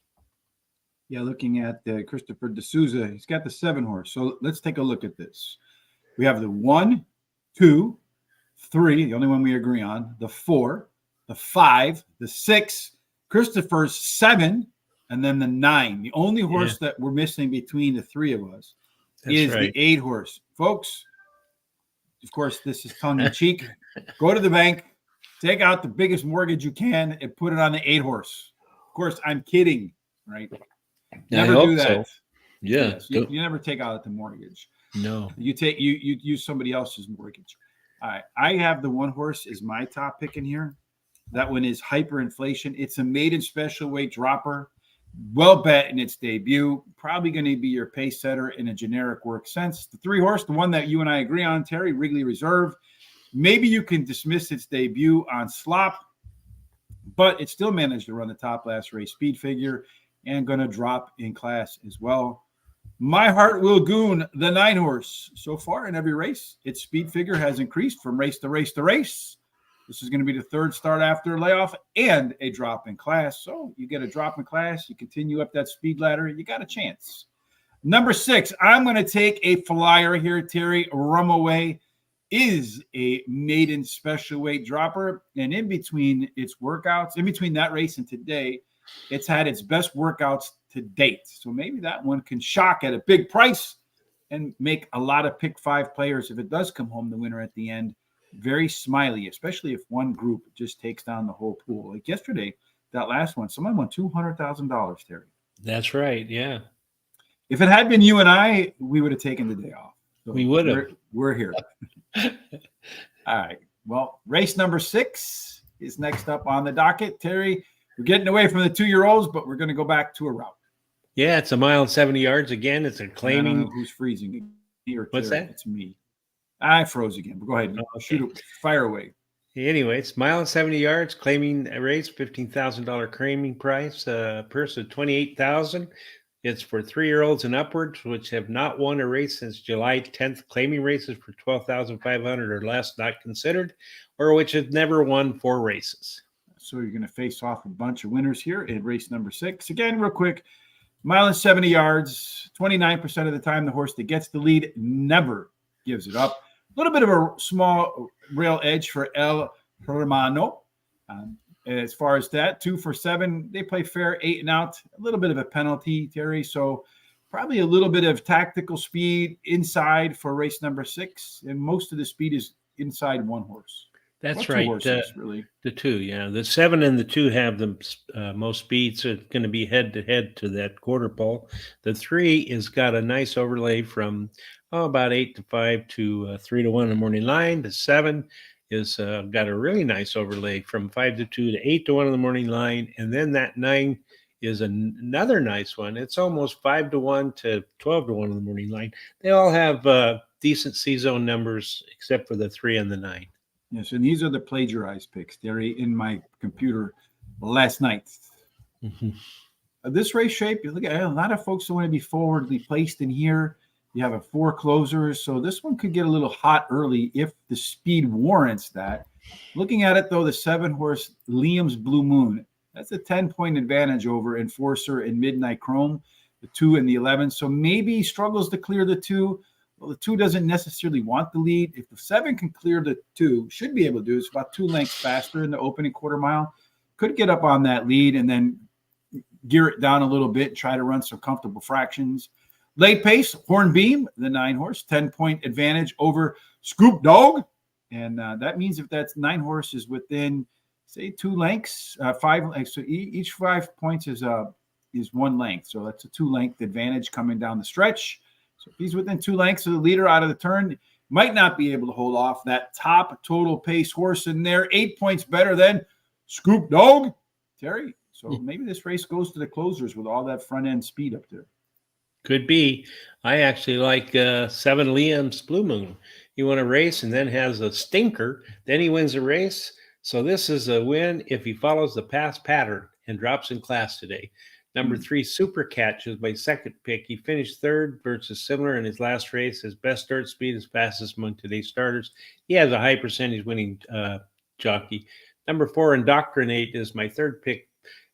Yeah, looking at Christopher D'Souza, he's got the 7 horse. So let's take a look at this. We have the 1, 2, 3, the only one we agree on, the 4, the 5, the 6, Christopher's 7, and then the 9. The only horse that we're missing between the 3 of us is the 8 horse. Folks, of course, this is tongue in cheek. Go to the bank, take out the biggest mortgage you can, and put it on the 8 horse. Of course, I'm kidding, right? Never do that. So. Yeah. Yes, you never take out the mortgage. No. You use somebody else's mortgage. All right. I have the 1 horse is my top pick in here. That one is Hyperinflation. It's a maiden special weight dropper. Well bet in its debut. Probably going to be your pace setter in a generic work sense. The 3 horse, the one that you and I agree on, Terry, Wrigley Reserve. Maybe you can dismiss its debut on slop, but it still managed to run the top last race speed figure and going to drop in class as well. My Heart Will Goon, the 9 horse. So far in every race, its speed figure has increased from race to race to race. This is going to be the 3rd start after a layoff and a drop in class. So you get a drop in class, you continue up that speed ladder, you got a chance. Number 6, I'm going to take a flyer here, Terry. Rumaway is a maiden special weight dropper. And in between its workouts, in between that race and today, it's had its best workouts to date. So maybe that one can shock at a big price and make a lot of pick 5 players, if it does come home the winner at the end, very smiley, especially if one group just takes down the whole pool. Like yesterday, that last one, someone won $200,000, Terry. That's right. Yeah. If it had been you and I, we would have taken the day off. So we would have. We're here. All right. Well, race number 6 is next up on the docket. Terry, we're getting away from the 2-year-olds, but we're going to go back to a route. Yeah, it's 1 mile and 70 yards again. It's a claiming. I don't know who's freezing. Me or What's Terry. that? It's me. I froze again. But go ahead. Okay. Shoot it. Fire away. Anyway, it's 1 mile and 70 yards, claiming a race, $15,000 claiming price, purse of $28,000. It's for 3-year-olds and upwards, which have not won a race since July 10th. Claiming races for $12,500 or less not considered, or which have never won 4 races. So you're going to face off a bunch of winners here in race number 6. Again, real quick, mile and 70 yards, 29% of the time, the horse that gets the lead never gives it up. A little bit of a small rail edge for El Hermano. As far as that, 2 for 7, they play fair, 8 and out. A little bit of a penalty, Terry. So probably a little bit of tactical speed inside for race number 6, and most of the speed is inside one horse. That's right. Horses, really. The 2, yeah. The 7 and the 2 have the most speed, so it's going to be head-to-head to that quarter pole. The 3 is got a nice overlay from about 8-5 to 3-1 in the morning line. The 7 is got a really nice overlay from 5-2 to 8-1 in the morning line. And then that 9 is another nice one. It's almost 5-1 to 12-1 in the morning line. They all have decent C-zone numbers except for the 3 and the 9. Yes, and these are the plagiarized picks, Terry, in my computer last night. Mm-hmm. This race shape, you look at a lot of folks that want to be forwardly placed in here. You have a 4 closers, so this one could get a little hot early if the speed warrants that. Looking at it, though, the 7-horse Liam's Blue Moon, that's a 10-point advantage over Enforcer and Midnight Chrome, the 2 and the 11. So maybe he struggles to clear the 2. Well, the 2 doesn't necessarily want the lead. If the 7 can clear the 2, should be able to do. It's about 2 lengths faster in the opening quarter mile. Could get up on that lead and then gear it down a little bit, try to run some comfortable fractions. Late pace, Hornbeam, the 9-horse, 10-point advantage over Scoop Dog. And that means if that's 9 horses within, say, 2 lengths, 5 lengths. So each 5 points is 1 length. So that's a 2-length advantage coming down the stretch. So if he's within 2 lengths of the leader out of the turn, might not be able to hold off that top total pace horse in there. 8 points better than Scoop Dog, Terry. So maybe this race goes to the closers with all that front end speed up there. Could be. I actually like 7 Liam's Blue Moon. He won a race and then has a stinker. Then he wins a race. So this is a win if he follows the past pattern and drops in class today. Number 3, Super Catch is my second pick. He finished 3rd versus similar in his last race. His best start speed is fastest among today's starters. He has a high percentage winning jockey. Number 4, Indoctrinate is my 3rd pick.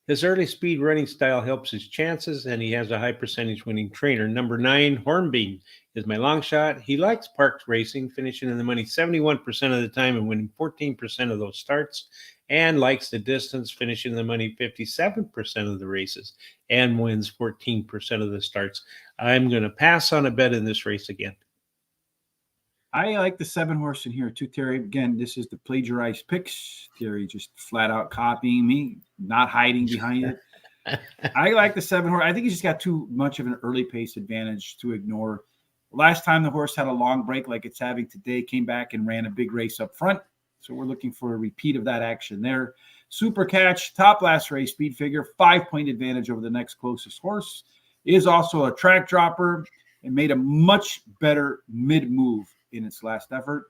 His early speed running style helps his chances, and he has a high percentage winning trainer. Number 9, Hornbeam is my long shot. He likes Parx racing, finishing in the money 71% of the time and winning 14% of those starts, and likes the distance, finishing in the money 57% of the races and wins 14% of the starts. I'm going to pass on a bet in this race again. I like the 7-horse in here too, Terry. Again, this is the plagiarized picks. Terry just flat out copying me, not hiding behind it. I like the 7-horse. I think he's just got too much of an early pace advantage to ignore. Last time the horse had a long break like it's having today, came back and ran a big race up front. So we're looking for a repeat of that action there. Super Catch, top last race speed figure, 5-point advantage over the next closest horse. Is also a track dropper and made a much better mid-move in its last effort.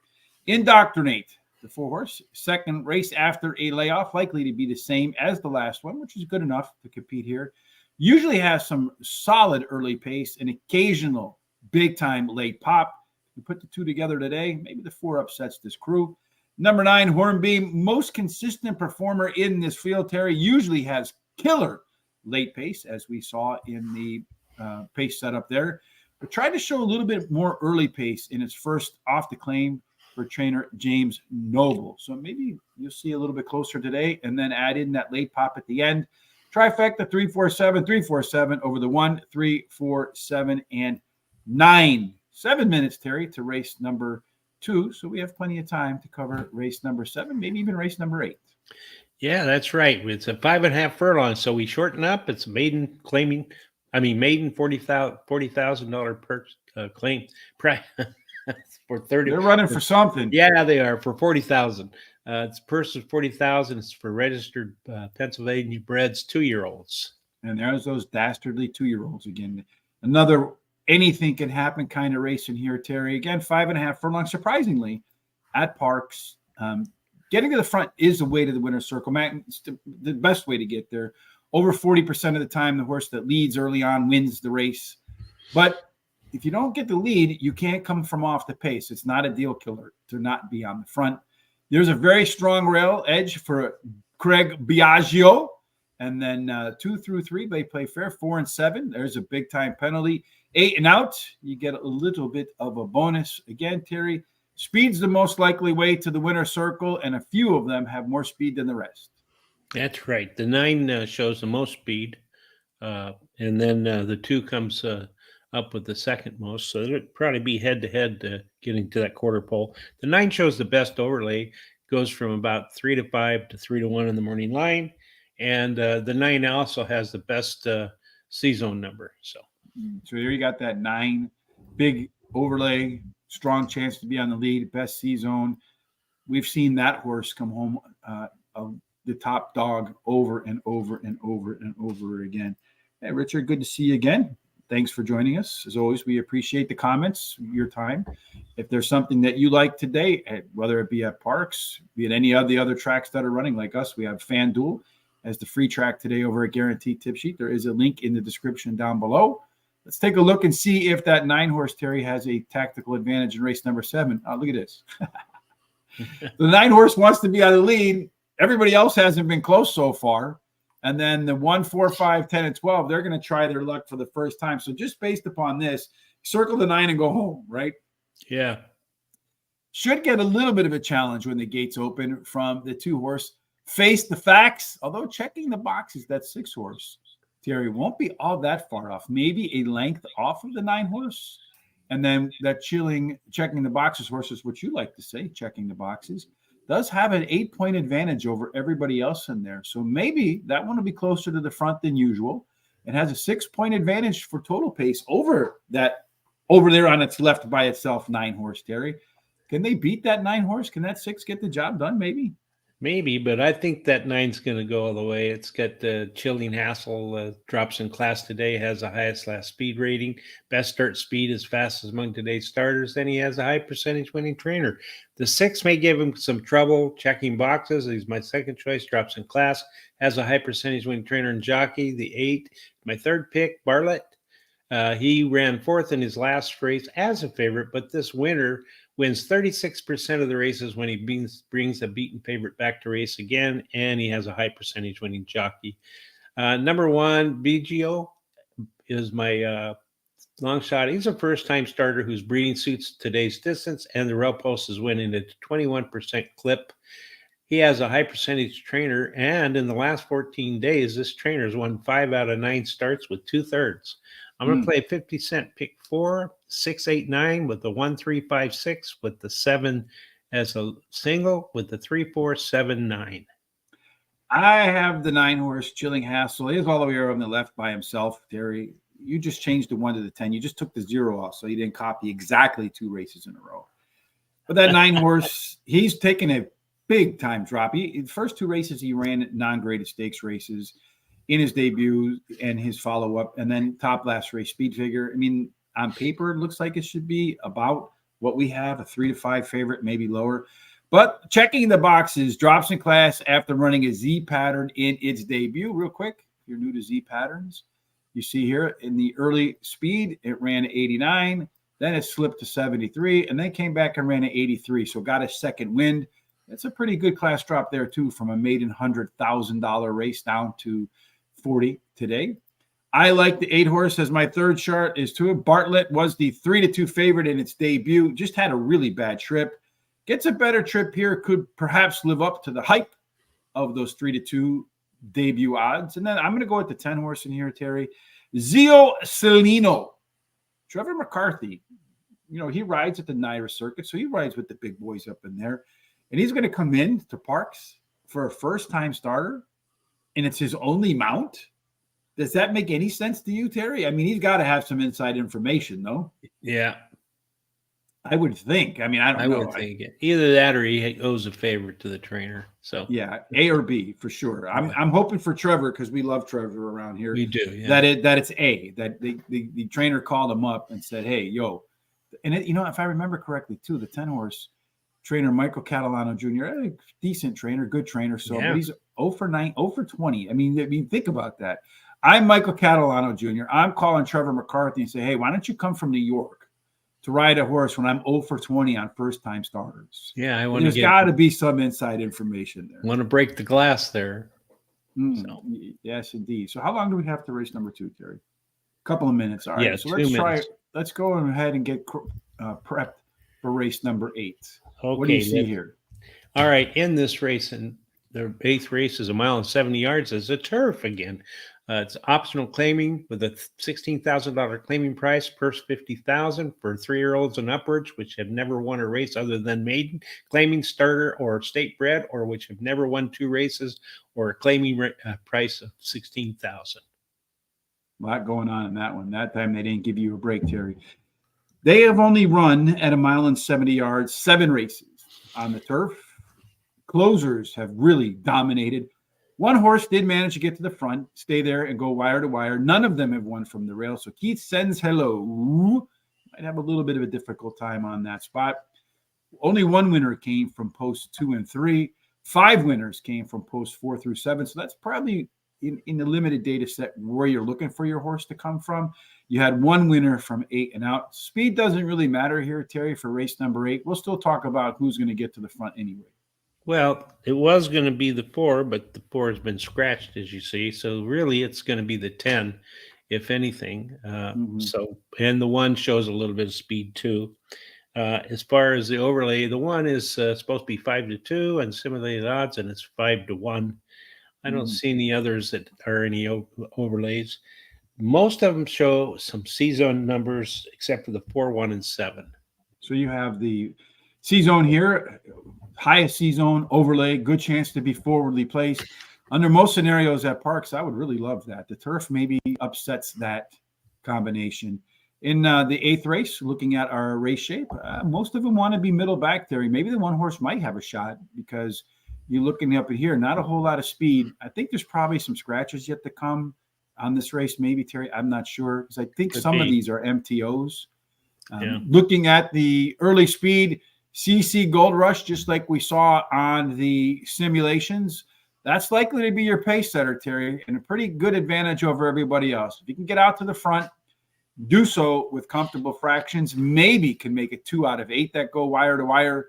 Indoctrinate, the 4-horse, second race after a layoff, likely to be the same as the last one, which is good enough to compete here. Usually has some solid early pace and occasional big-time late pop. You put the 2 together today, maybe the 4 upsets this crew. Number 9, Hornbeam, most consistent performer in this field, Terry, usually has killer late pace, as we saw in the pace setup there. But tried to show a little bit more early pace in its first off the claim for trainer James Noble. So maybe you'll see a little bit closer today and then add in that late pop at the end. Trifecta 347 over the 1, 3, 4, 7, and 9. 7 minutes, Terry, to race number 2. So we have plenty of time to cover race number 7, maybe even race number 8. Yeah, that's right. It's a 5.5 furlong. So we shorten up. It's maiden $40,000 per claim price for 30. They're running for something. Yeah, they are for 40,000. It's purse is 40,000. It's for registered Pennsylvania breds 2-year-olds. And there's those dastardly 2-year-olds again. Another anything can happen kind of race in here, Terry. Again, 5.5 furlongs. Surprisingly, at Parx, getting to the front is the way to the winner's circle. It's the best way to get there. Over 40% of the time, the horse that leads early on wins the race. But if you don't get the lead, you can't come from off the pace. It's not a deal killer to not be on the front. There's a very strong rail edge for Craig Biagio. And then 2 through 3, they play fair. 4 and 7, there's a big time penalty. 8 and out, you get a little bit of a bonus. Again, Terry, speed's the most likely way to the winner's circle, and a few of them have more speed than the rest. That's right. The 9 shows the most speed, and then the 2 comes up with the second most. So it'll probably be head to head getting to that quarter pole. The 9 shows the best overlay, goes from about 3 to 5 to 3 to 1 in the morning line. And the 9 also has the best C-zone number. So there you got that 9, big overlay, strong chance to be on the lead, best C-zone. We've seen that horse come home of the top dog over and over and over and over again. Hey, Richard, good to see you again. Thanks for joining us. As always, we appreciate the comments, your time. If there's something that you like today, whether it be at Parx, be it any of the other tracks that are running like us, we have FanDuel as the free track today over at Guaranteed Tip Sheet. There is a link in the description down below. Let's take a look and see if that 9-horse Terry has a tactical advantage in race number 7. Oh, look at this. The 9-horse wants to be on the lead. Everybody else hasn't been close so far. And then the 1, 4, 5, 10, and 12, they're going to try their luck for the first time. So just based upon this, circle the 9 and go home, right? Yeah. Should get a little bit of a challenge when the gates open from the 2-horse. Face the Facts, although checking the boxes, that 6-horse, Terry, won't be all that far off. Maybe a length off of the 9-horse. And then that checking the boxes horse is what you like to say, checking the boxes, does have an 8-point advantage over everybody else in there. So maybe that one will be closer to the front than usual. It has a 6-point advantage for total pace over there on its left by itself 9-horse, Terry. Can they beat that 9-horse? Can that 6 get the job done? Maybe, but I think that 9's going to go all the way. It's got the Chilling Hassle, drops in class today, has the highest last speed rating, best start speed as fast as among today's starters. Then he has a high percentage winning trainer. The 6 may give him some trouble checking boxes. He's my second choice, drops in class, has a high percentage winning trainer and jockey. The 8, my third pick, Bartlett. He ran 4th in his last race as a favorite, but this winner wins 36% of the races when he brings a beaten favorite back to race again, and he has a high percentage winning jockey. Number 1, BGO, is my long shot. He's a first-time starter whose breeding suits today's distance, and the rail post is winning at 21% clip. He has a high percentage trainer, and in the last 14 days, this trainer has won 5 out of 9 starts with 2/3. I'm going to play 50 cent, pick 4, 6, 8, 9 with the 1, 3, 5, 6 with the 7 as a single with the 3, 4, 7, 9. I have the 9-horse Chilling Hassle. He is all the way on the left by himself, Terry. You just changed the 1 to the 10. You just took the 0 off, so you didn't copy exactly 2 races in a row. But that 9-horse, he's taken a big time drop. The first 2 races he ran non-graded stakes races in his debut and his follow-up, and then top last race speed figure. I mean, on paper, it looks like it should be about what we have, a 3 to 5 favorite, maybe lower. But checking the boxes, drops in class after running a Z pattern in its debut. Real quick, if you're new to Z patterns, you see here in the early speed, it ran 89, then it slipped to 73, and then came back and ran at 83, so got a second wind. It's a pretty good class drop there, too, from a maiden $100,000 race down to 40 today. I like the 8-horse as my third chart is to it. Bartlett was the 3 to 2 favorite in its debut. Just had a really bad trip. Gets a better trip here. Could perhaps live up to the hype of those 3 to 2 debut odds. And then I'm going to go with the 10-horse in here, Terry. Zio Celino. Trevor McCarthy. You know, he rides at the Naira circuit, so he rides with the big boys up in there. And he's going to come in to Parx for a first-time starter. And it's his only mount. Does that make any sense to you, Terry? I mean, he's got to have some inside information, though. Yeah. I would think. I mean, I don't know. I would think either that or he owes a favor to the trainer. So yeah, A or B for sure. I'm hoping for Trevor because we love Trevor around here. We do. Yeah. That it's A. That the trainer called him up and said, "Hey, yo," and if I remember correctly, too, the 10-horse trainer Michael Catalano Jr., a decent trainer, good trainer. So but he's 0 for 9, 0 for 20. I mean, think about that. I'm Michael Catalano Jr. I'm calling Trevor McCarthy and say, hey, why don't you come from New York to ride a horse when I'm 0 for 20 on first-time starters. Yeah, I want to There's got to be some inside information there. Want to break the glass there. So. Yes, indeed. So how long do we have to race number 2, Terry? A couple of minutes. All right. Yeah, so 2 let's minutes. Let's go ahead and get prepped for race number 8. Okay. What do you see here? All right. In this race, and the 8th race is 1 mile and 70 yards. It's a turf again. It's optional claiming with a $16,000 claiming price, purse $50,000 for 3-year-olds and upwards, which have never won a race other than maiden, claiming starter or state bred, or which have never won 2 races, or a claiming price of $16,000. A lot going on in that one. That time they didn't give you a break, Terry. They have only run at 1 mile and 70 yards, 7 races on the turf. Closers have really dominated. One horse did manage to get to the front, stay there, and go wire to wire. None of them have won from the rail. So Keith sends hello. Might have a little bit of a difficult time on that spot. Only 1 winner came from posts 2 and 3. 5 winners came from posts 4 through 7. So that's probably in the limited data set where you're looking for your horse to come from. You had 1 winner from 8 and out. Speed doesn't really matter here, Terry, for race number 8. We'll still talk about who's going to get to the front anyway. Well, it was going to be the 4, but the 4 has been scratched, as you see. So really, it's going to be the 10, if anything. So, and the 1 shows a little bit of speed too. As far as the overlay, the 1 is supposed to be 5-2 and simulated odds, and it's 5-1. I don't see any others that are any overlays. Most of them show some C-zone numbers, except for the 4, 1, and 7. So you have the C-zone here. Highest C-zone overlay, good chance to be forwardly placed. Under most scenarios at Parx, I would really love that. The turf maybe upsets that combination. In the 8th race, looking at our race shape, most of them want to be middle back, Terry. Maybe the 1 horse might have a shot because you're looking up at here, not a whole lot of speed. I think there's probably some scratches yet to come on this race, maybe, Terry. I'm not sure because I think some of these are MTOs. Looking at the early speed, CC Gold Rush, just like we saw on the simulations, that's likely to be your pace setter, Terry, and a pretty good advantage over everybody else. If you can get out to the front, do so with comfortable fractions, maybe can make it 2 out of 8 that go wire to wire.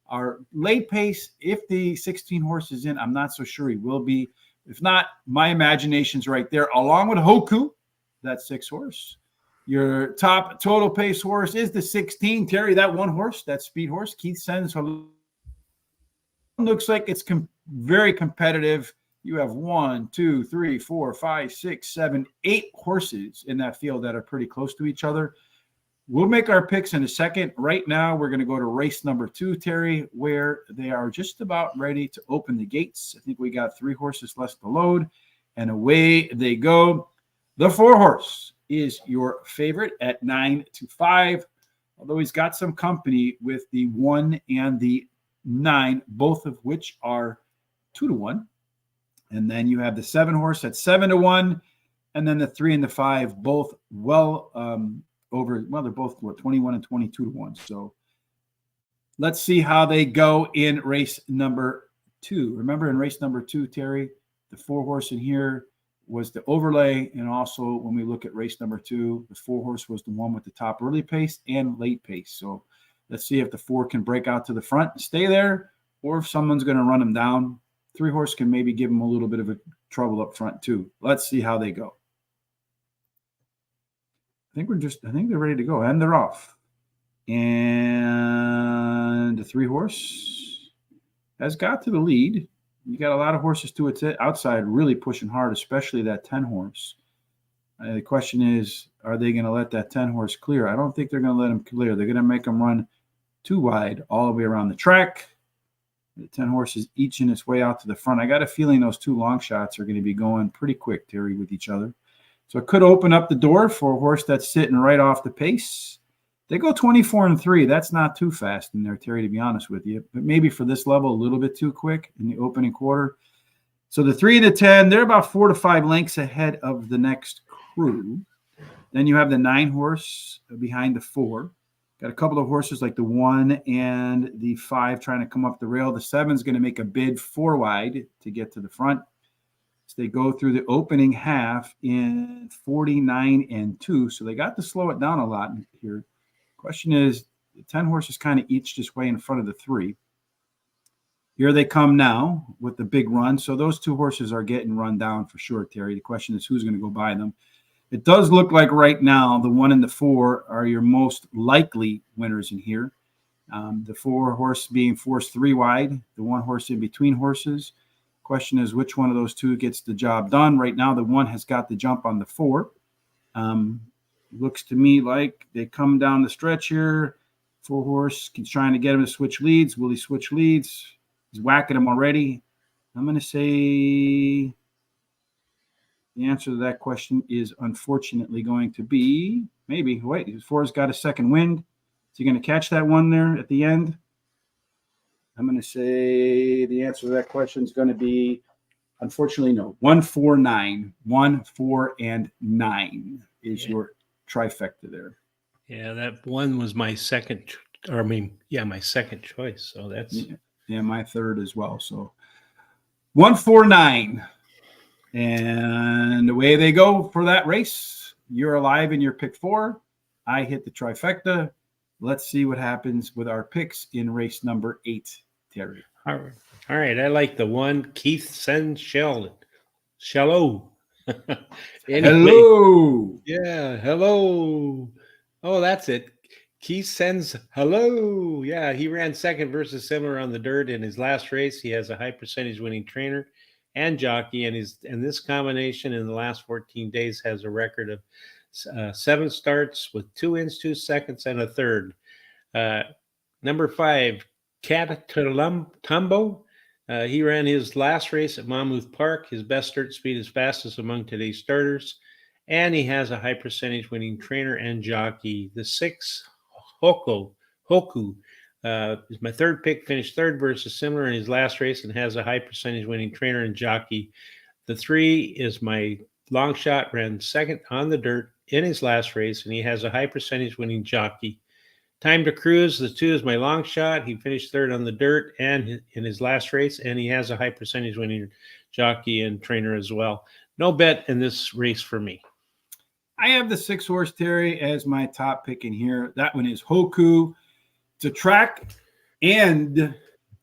Our late pace, if the 16 horse is in, I'm not so sure he will be. If not, my imagination's right there, along with Hoku, that 6 horse. Your top total pace horse is the 16, Terry, that 1 horse, that speed horse. Keith sends looks like it's very competitive. You have 1, 2, 3, 4, 5, 6, 7, 8 horses in that field that are pretty close to each other. We'll make our picks in a second. Right now, we're going to go to race number 2, Terry, where they are just about ready to open the gates. I think we got 3 horses less to load, and away they go. The 4 horse is your favorite at 9-5, although he's got some company with the 1 and the 9, both of which are 2-1. And then you have the 7 horse at 7-1, and then the 3 and the 5, both well over. Well, they're both 21 and 22-1. So let's see how they go in race number 2. Remember, in race number 2, Terry, the 4 horse in here was the overlay, and also when we look at race number 2, the 4 horse was the one with the top early pace and late pace. So let's see if the 4 can break out to the front and stay there, or if someone's going to run him down. 3 horse can maybe give him a little bit of a trouble up front too. Let's see how they go. I think they're ready to go, and they're off. And the 3 horse has got to the lead. You got a lot of horses to its outside really pushing hard, especially that 10 horse. The question is, are they going to let that 10 horse clear? I don't think they're going to let him clear. They're going to make him run too wide all the way around the track. The 10 horses each in its way out to the front. I got a feeling those 2 long shots are going to be going pretty quick, Terry, with each other. So it could open up the door for a horse that's sitting right off the pace. They go 24 and 3. That's not too fast in there, Terry, to be honest with you. But maybe for this level, a little bit too quick in the opening quarter. So the 3 and the 10, they're about 4 to 5 lengths ahead of the next crew. Then you have the 9 horse behind the 4. Got a couple of horses like the 1 and the 5 trying to come up the rail. The 7 is going to make a bid 4 wide to get to the front. So they go through the opening half in 49 and 2. So they got to slow it down a lot here. Question is, the 10 horses kind of each just way in front of the 3. Here they come now with the big run. So those 2 horses are getting run down for sure, Terry. The question is who's going to go by them. It does look like right now the 1 and the 4 are your most likely winners in here. The 4 horse being forced 3 wide, the 1 horse in between horses. Question is which one of those 2 gets the job done. Right now the 1 has got the jump on the 4. Looks to me like they come down the stretch here. 4 horse keeps trying to get him to switch leads. Will he switch leads? He's whacking him already. I'm going to say the answer to that question is unfortunately going to be maybe. Wait, 4's got a second wind. Is he going to catch that one there at the end? I'm going to say the answer to that question is going to be unfortunately no. 1, 4, 9. 1, 4, and 9 is your trifecta there. Yeah, that 1 was my second, my second choice. So that's my third as well. So 1, 4, 9. And away they go for that race. You're alive in your pick 4. I hit the trifecta. Let's see what happens with our picks in race number 8, Terry. All right. I like the 1, Keith sends Shello. Hello. Yeah, hello. Oh, that's it. Keith sends hello. Yeah, he ran second versus similar on the dirt in his last race. He has a high percentage winning trainer and jockey, and this combination in the last 14 days has a record of 7 starts with 2 wins, 2 seconds, and a third. Number 5, Cat Tumbo. He ran his last race at Monmouth Park. His best start speed is fastest among today's starters, and he has a high percentage winning trainer and jockey. The 6, Hoku, is my third pick, finished third versus similar in his last race and has a high percentage winning trainer and jockey. The 3 is my long shot, ran second on the dirt in his last race, and he has a high percentage winning jockey. Time to Cruise, the 2 is my long shot. He finished third on the dirt and in his last race, and he has a high percentage winning jockey and trainer as well. No bet in this race for me. I have the 6 horse, Terry, as my top pick in here. That one is Hoku. It's a track and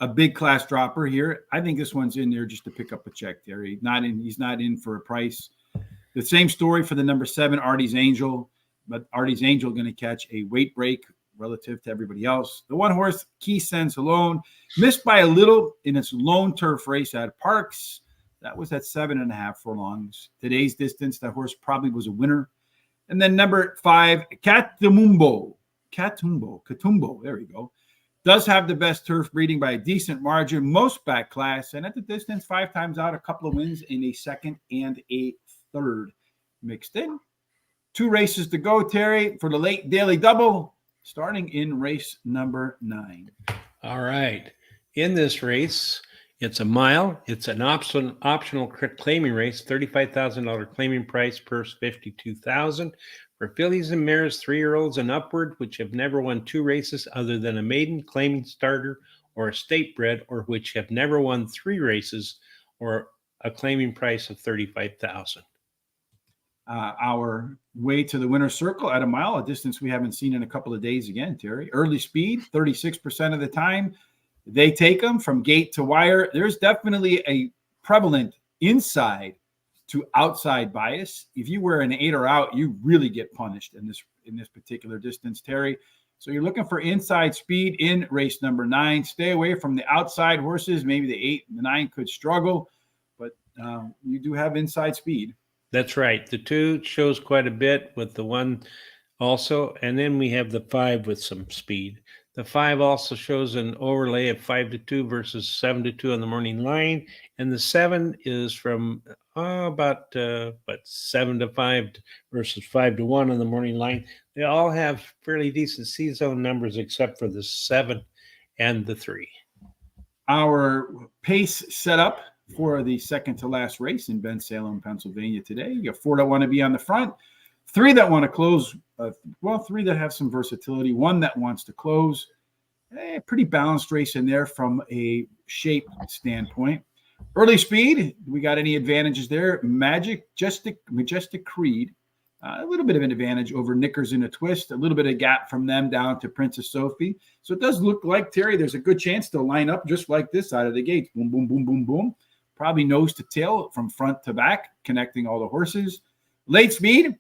a big class dropper here. I think this one's in there just to pick up a check, Terry. He's not in for a price. The same story for the number 7, Artie's Angel, but Artie's Angel going to catch a weight break relative to everybody else. The 1 horse, Key Sense Alone, missed by a little in its lone turf race at Parx. That was at 7.5 furlongs. Today's distance, that horse probably was a winner. And then number 5, Katumbo, there we go. Does have the best turf breeding by a decent margin, most back class, and at the distance, 5 times out, a couple of wins in a second and a third mixed in. 2 races to go, Terry, for the late daily double, starting in race number 9. All right. In this race, it's a mile. It's an optional claiming race, $35,000 claiming price, purse $52,000 for fillies and mares, 3-year-olds and upward, which have never won 2 races other than a maiden claiming starter or a state bred, or which have never won 3 races or a claiming price of $35,000. Our way to the winner's circle at a mile, a distance we haven't seen in a couple of days again, Terry. Early speed, 36% of the time. They take them from gate to wire. There's definitely a prevalent inside to outside bias. If you wear an 8 or out, you really get punished in this particular distance, Terry. So you're looking for inside speed in race number 9. Stay away from the outside horses. Maybe the 8 and the 9 could struggle, but you do have inside speed. That's right. The 2 shows quite a bit with the 1 also, and then we have the 5 with some speed. The 5 also shows an overlay of 5-2 versus 7-2 on the morning line, and the 7 is from about 7-5 versus 5-1 on the morning line. They all have fairly decent C-zone numbers except for the 7 and the 3. Our pace setup for the second to last race in Bensalem, Pennsylvania today. You have 4 that want to be on the front, 3 that want to close. 3 that have some versatility, 1 that wants to close. Pretty balanced race in there from a shape standpoint. Early speed, we got any advantages there? Majestic Creed A little bit of an advantage over Knickers in a Twist, a little bit of gap from them down to Princess Sophie. So it does look like, Terry, there's a good chance they'll line up just like this out of the gates. Boom, boom, boom, boom, boom. Probably nose to tail from front to back, connecting all the horses. Late speed,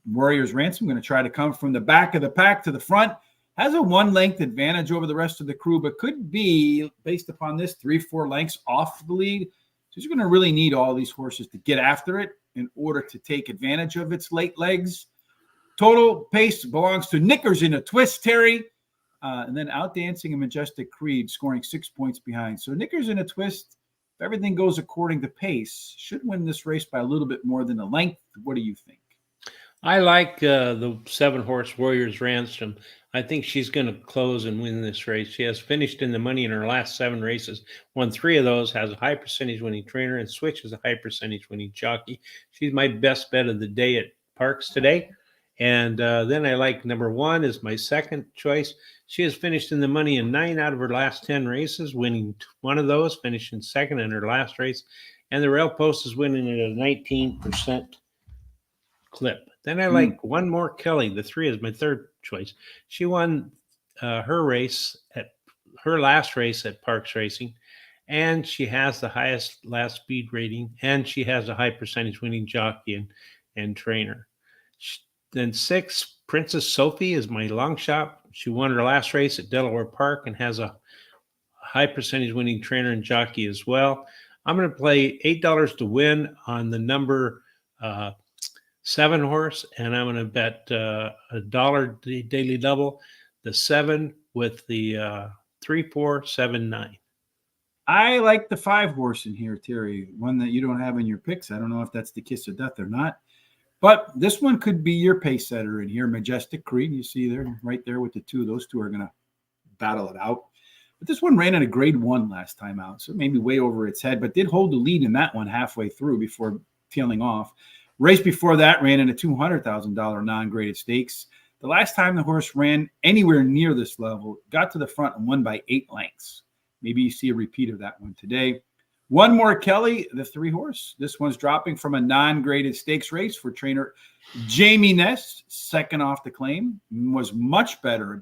Warriors Ransom going to try to come from the back of the pack to the front. Has a 1 length advantage over the rest of the crew, but could be, based upon this, 3-4 lengths off the lead. So you're going to really need all these horses to get after it in order to take advantage of its late legs. Total pace belongs to Knickers in a Twist, Terry. And then Outdancing a Majestic Creed, scoring 6 points behind. So Knickers in a Twist, if everything goes according to pace, should win this race by a little bit more than a length. What do you think? I like the 7-horse Warriors Ransom. I think she's going to close and win this race. She has finished in the money in her last 7 races, won 3 of those, has a high percentage winning trainer, and Switch is a high percentage winning jockey. She's my best bet of the day at Parx today. And then I like number 1 is my second choice. She has finished in the money in 9 out of her last 10 races, winning 1 of those, finishing second in her last race. And the Rail Post is winning at a 19% clip. Then I like One More Kelly. The 3 is my third choice. She won her last race at Parx Racing, and she has the highest last speed rating, and she has a high percentage winning jockey and trainer. Then 6, Princess Sophie is my long shot. She won her last race at Delaware Park and has a high percentage winning trainer and jockey as well. I'm going to play $8 to win on the number 7-horse, and I'm going to bet $1 daily double, the 7 with the 3, 4, 7, 9. I like the 5-horse in here, Terry, one that you don't have in your picks. I don't know if that's the Kiss of Death or not, but this one could be your pace setter in here. Majestic Creed, you see there, right there with the 2. Those 2 are going to battle it out. But this one ran at a grade 1 last time out, so maybe way over its head, but did hold the lead in that one halfway through before tailing off. Race before that ran in a $200,000 non-graded stakes. The last time the horse ran anywhere near this level, got to the front and won by 8 lengths. Maybe you see a repeat of that one today. One More Kelly, the 3-horse. This one's dropping from a non-graded stakes race for trainer Jamie Ness, second off the claim. Was much better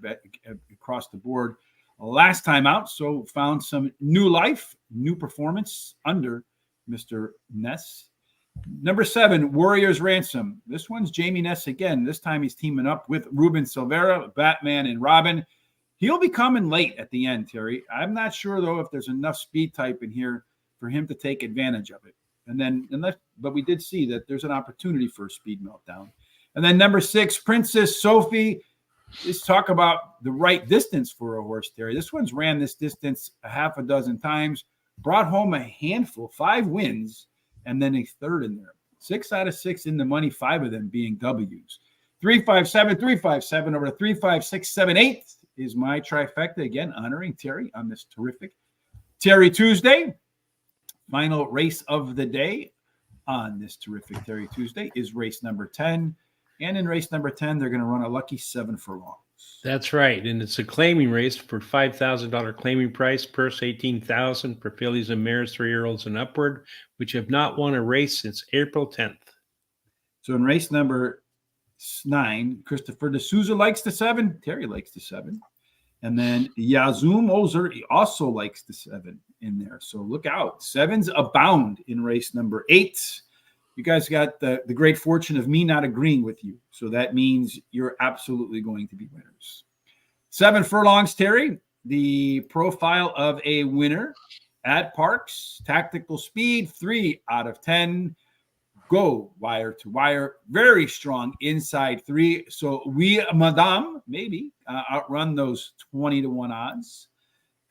across the board last time out, so found some new life, new performance under Mr. Ness. Number 7, Warriors Ransom. This one's Jamie Ness again. This time he's teaming up with Ruben Silvera, Batman, and Robin. He'll be coming late at the end, Terry. I'm not sure, though, if there's enough speed type in here for him to take advantage of it. But we did see that there's an opportunity for a speed meltdown. And then number 6, Princess Sophie. Let's talk about the right distance for a horse, Terry. This one's ran this distance a half a dozen times, brought home a handful, 5 wins, and then a third in there. 6 out of 6 in the money, 5 of them being W's. 357, 357 over to 35678 is my trifecta. Again, honoring Terry on this terrific Terry Tuesday. Final race of the day on this terrific Terry Tuesday is race number 10. And in race number 10, they're going to run a lucky 7 furlongs. That's right. And it's a claiming race for $5,000 claiming price, purse $18,000 for fillies and mares, 3-year-olds and upward, which have not won a race since April 10th. So in race number 9, Christopher D'Souza likes the 7. Terry likes the 7. And then Yazum Ozer also likes the 7 in there. So look out. 7s abound in race number 8. You guys got the great fortune of me not agreeing with you. So that means you're absolutely going to be winners. 7 furlongs, Terry. The profile of a winner at Parx. Tactical speed, 3 out of 10. Go wire to wire. Very strong inside 3. So we, madame, maybe outrun those 20-1 odds.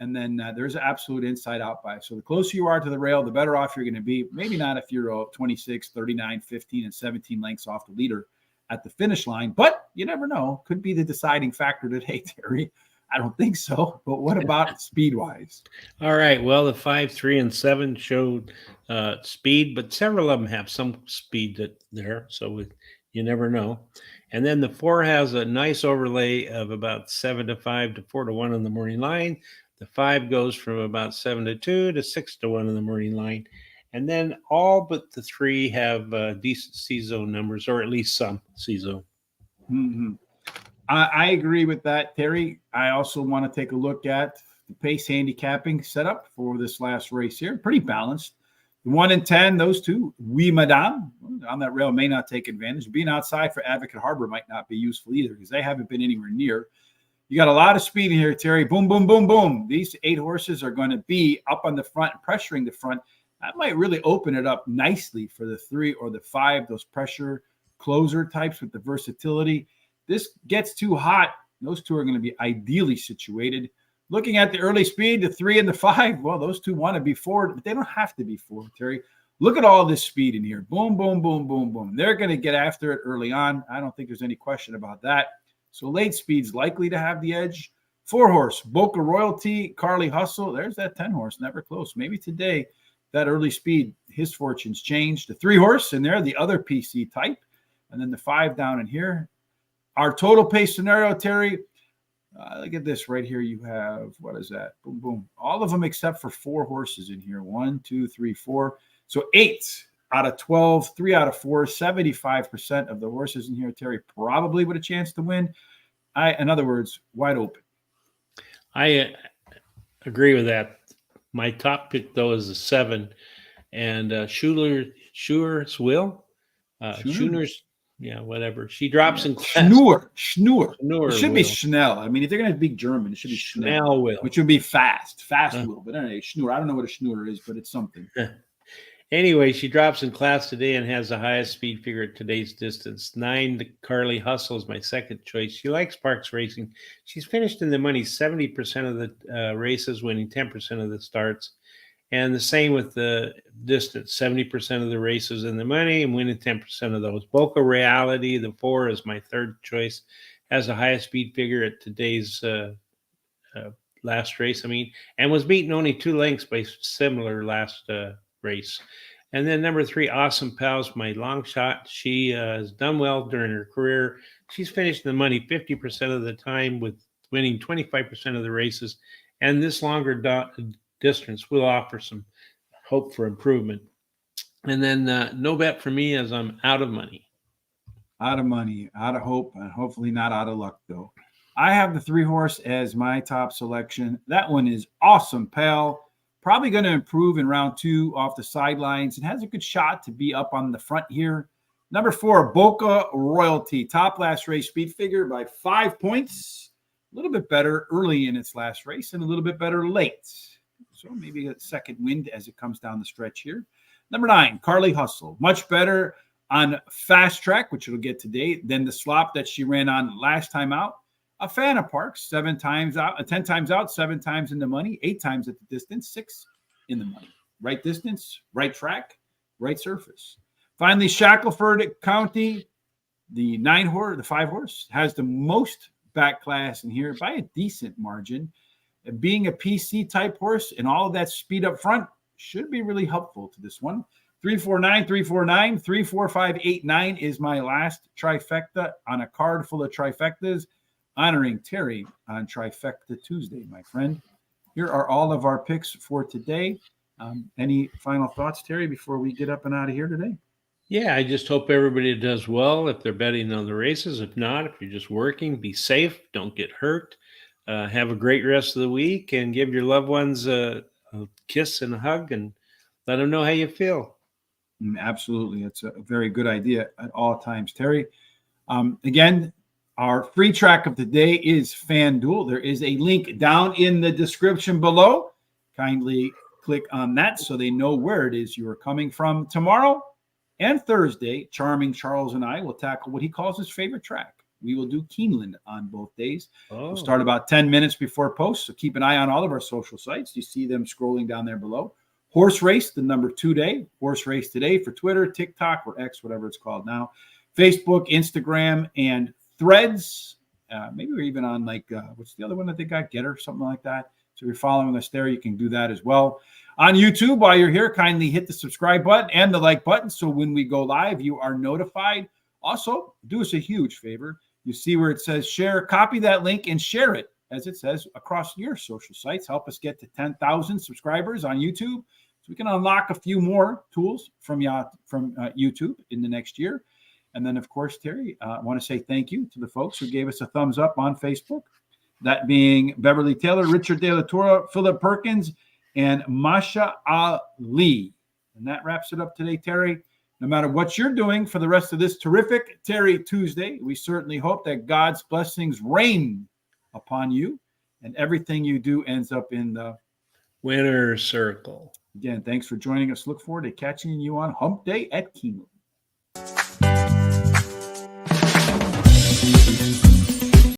And then there's an absolute inside out bias. So the closer you are to the rail, the better off you're going to be. Maybe not if you're 26, 39, 15, and 17 lengths off the leader at the finish line. But you never know. Could be the deciding factor today, Terry. I don't think so. But what about speed-wise? All right. Well, the 5, 3, and 7 showed speed, but several of them have some speed there. So you never know. And then the 4 has a nice overlay of about 7 to 5 to 4 to 1 on the morning line. The 5 goes from about 7 to 2 to 6 to 1 in the morning line. And then all but the three have decent C-zone numbers, or at least some C-zone. Mm-hmm. I agree with that, Terry. I also want to take a look at the pace handicapping setup for this last race here. Pretty balanced. 1 and 10, those two, Oui Madame, on that rail may not take advantage. Being outside for Advocate Harbor might not be useful either because they haven't been anywhere near. You got a lot of speed in here, Terry. Boom, boom, boom, boom. These 8 horses are going to be up on the front, pressuring the front. That might really open it up nicely for the 3 or the 5, those pressure closer types with the versatility. This gets too hot. Those two are going to be ideally situated. Looking at the early speed, the 3 and the 5, well, those two want to be forward, but they don't have to be forward, Terry. Look at all this speed in here. Boom, boom, boom, boom, boom. They're going to get after it early on. I don't think there's any question about that. So late speed's likely to have the edge. 4 horse, Boca Royalty, Carly Hustle. There's that 10 horse, never close. Maybe today, that early speed, his fortunes changed. The 3 horse in there, the other PC type. And then the 5 down in here. Our total pace scenario, Terry, look at this right here. You have, what is that? Boom, boom. All of them except for 4 horses in here. 1, 2, 3, 4. So 8 out of 12, 3 out of 4, 75% of the horses in here, Terry, probably with a chance to win. In other words, wide open. I agree with that. My top pick, though, is the 7. And Schuer's Will. Schooner's, yeah, whatever. She drops in class. Schnur. It should be Schnell. I mean, if they're going to speak German, it should be Schnell will, which would be fast will. But anyway, Schnur. I don't know what a Schnur is, but it's something. Anyway, she drops in class today and has the highest speed figure at today's distance. 9, the Carly Hustle is my second choice. She likes Parx racing. She's finished in the money 70% of the races, winning 10% of the starts. And the same with the distance, 70% of the races in the money and winning 10% of those. Boca Reality, the 4 is my third choice, has the highest speed figure at today's last race, and was beaten only 2 lengths by similar last race. And then number 3, Awesome Pals, my long shot. She has done well during her career. She's finished in the money 50% of the time with winning 25% of the races. And this longer distance will offer some hope for improvement. And then no bet for me as I'm out of money. Out of money, out of hope, and hopefully not out of luck, though. I have the 3 horse as my top selection. That one is Awesome Pal. Probably going to improve in round 2 off the sidelines. It has a good shot to be up on the front here. Number 4, Boca Royalty. Top last race speed figure by 5 points. A little bit better early in its last race and a little bit better late. So maybe a second wind as it comes down the stretch here. Number 9, Carly Hustle. Much better on fast track, which it'll get today, than the slop that she ran on last time out. A fan of Parx, 7 times out, 10 times out, 7 times in the money, 8 times at the distance, 6 in the money. Right distance, right track, right surface. Finally, Shackelford County, the 9 horse, the 5 horse, has the most back class in here by a decent margin. Being a PC type horse and all of that speed up front should be really helpful to this one. 349, 349, 34589 is my last trifecta on a card full of trifectas, honoring Terry on Trifecta Tuesday, my friend. Here are all of our picks for today. Any final thoughts, Terry, before we get up and out of here today? Yeah, I just hope everybody does well if they're betting on the races. If not, if you're just working, be safe, don't get hurt. Have a great rest of the week and give your loved ones a kiss and a hug and let them know how you feel. Absolutely. It's a very good idea at all times, Terry. Again, our free track of the day is FanDuel. There is a link down in the description below. Kindly click on that so they know where it is you are coming from. Tomorrow and Thursday, Charming Charles and I will tackle what he calls his favorite track. We will do Keeneland on both days. We'll start about 10 minutes before post, so keep an eye on all of our social sites. You see them scrolling down there below. Horse Race, the number 2 day. Horse Race Today for Twitter, TikTok, or X, whatever it's called now. Facebook, Instagram, and Threads. Maybe we're even on what's the other one that they got? Getter, something like that. So if you're following us there, you can do that as well. On YouTube, while you're here, kindly hit the subscribe button and the like button so when we go live, you are notified. Also, do us a huge favor. You see where it says share, copy that link and share it, as it says, across your social sites. Help us get to 10,000 subscribers on YouTube we can unlock a few more tools from YouTube in the next year. And then, of course, Terry, I want to say thank you to the folks who gave us a thumbs up on Facebook. That being Beverly Taylor, Richard De La Torre, Philip Perkins, and Masha Ali. And that wraps it up today, Terry. No matter what you're doing for the rest of this terrific Terry Tuesday, we certainly hope that God's blessings reign upon you and everything you do ends up in the winner's circle. Again, thanks for joining us. Look forward to catching you on Hump Day at Keeneland.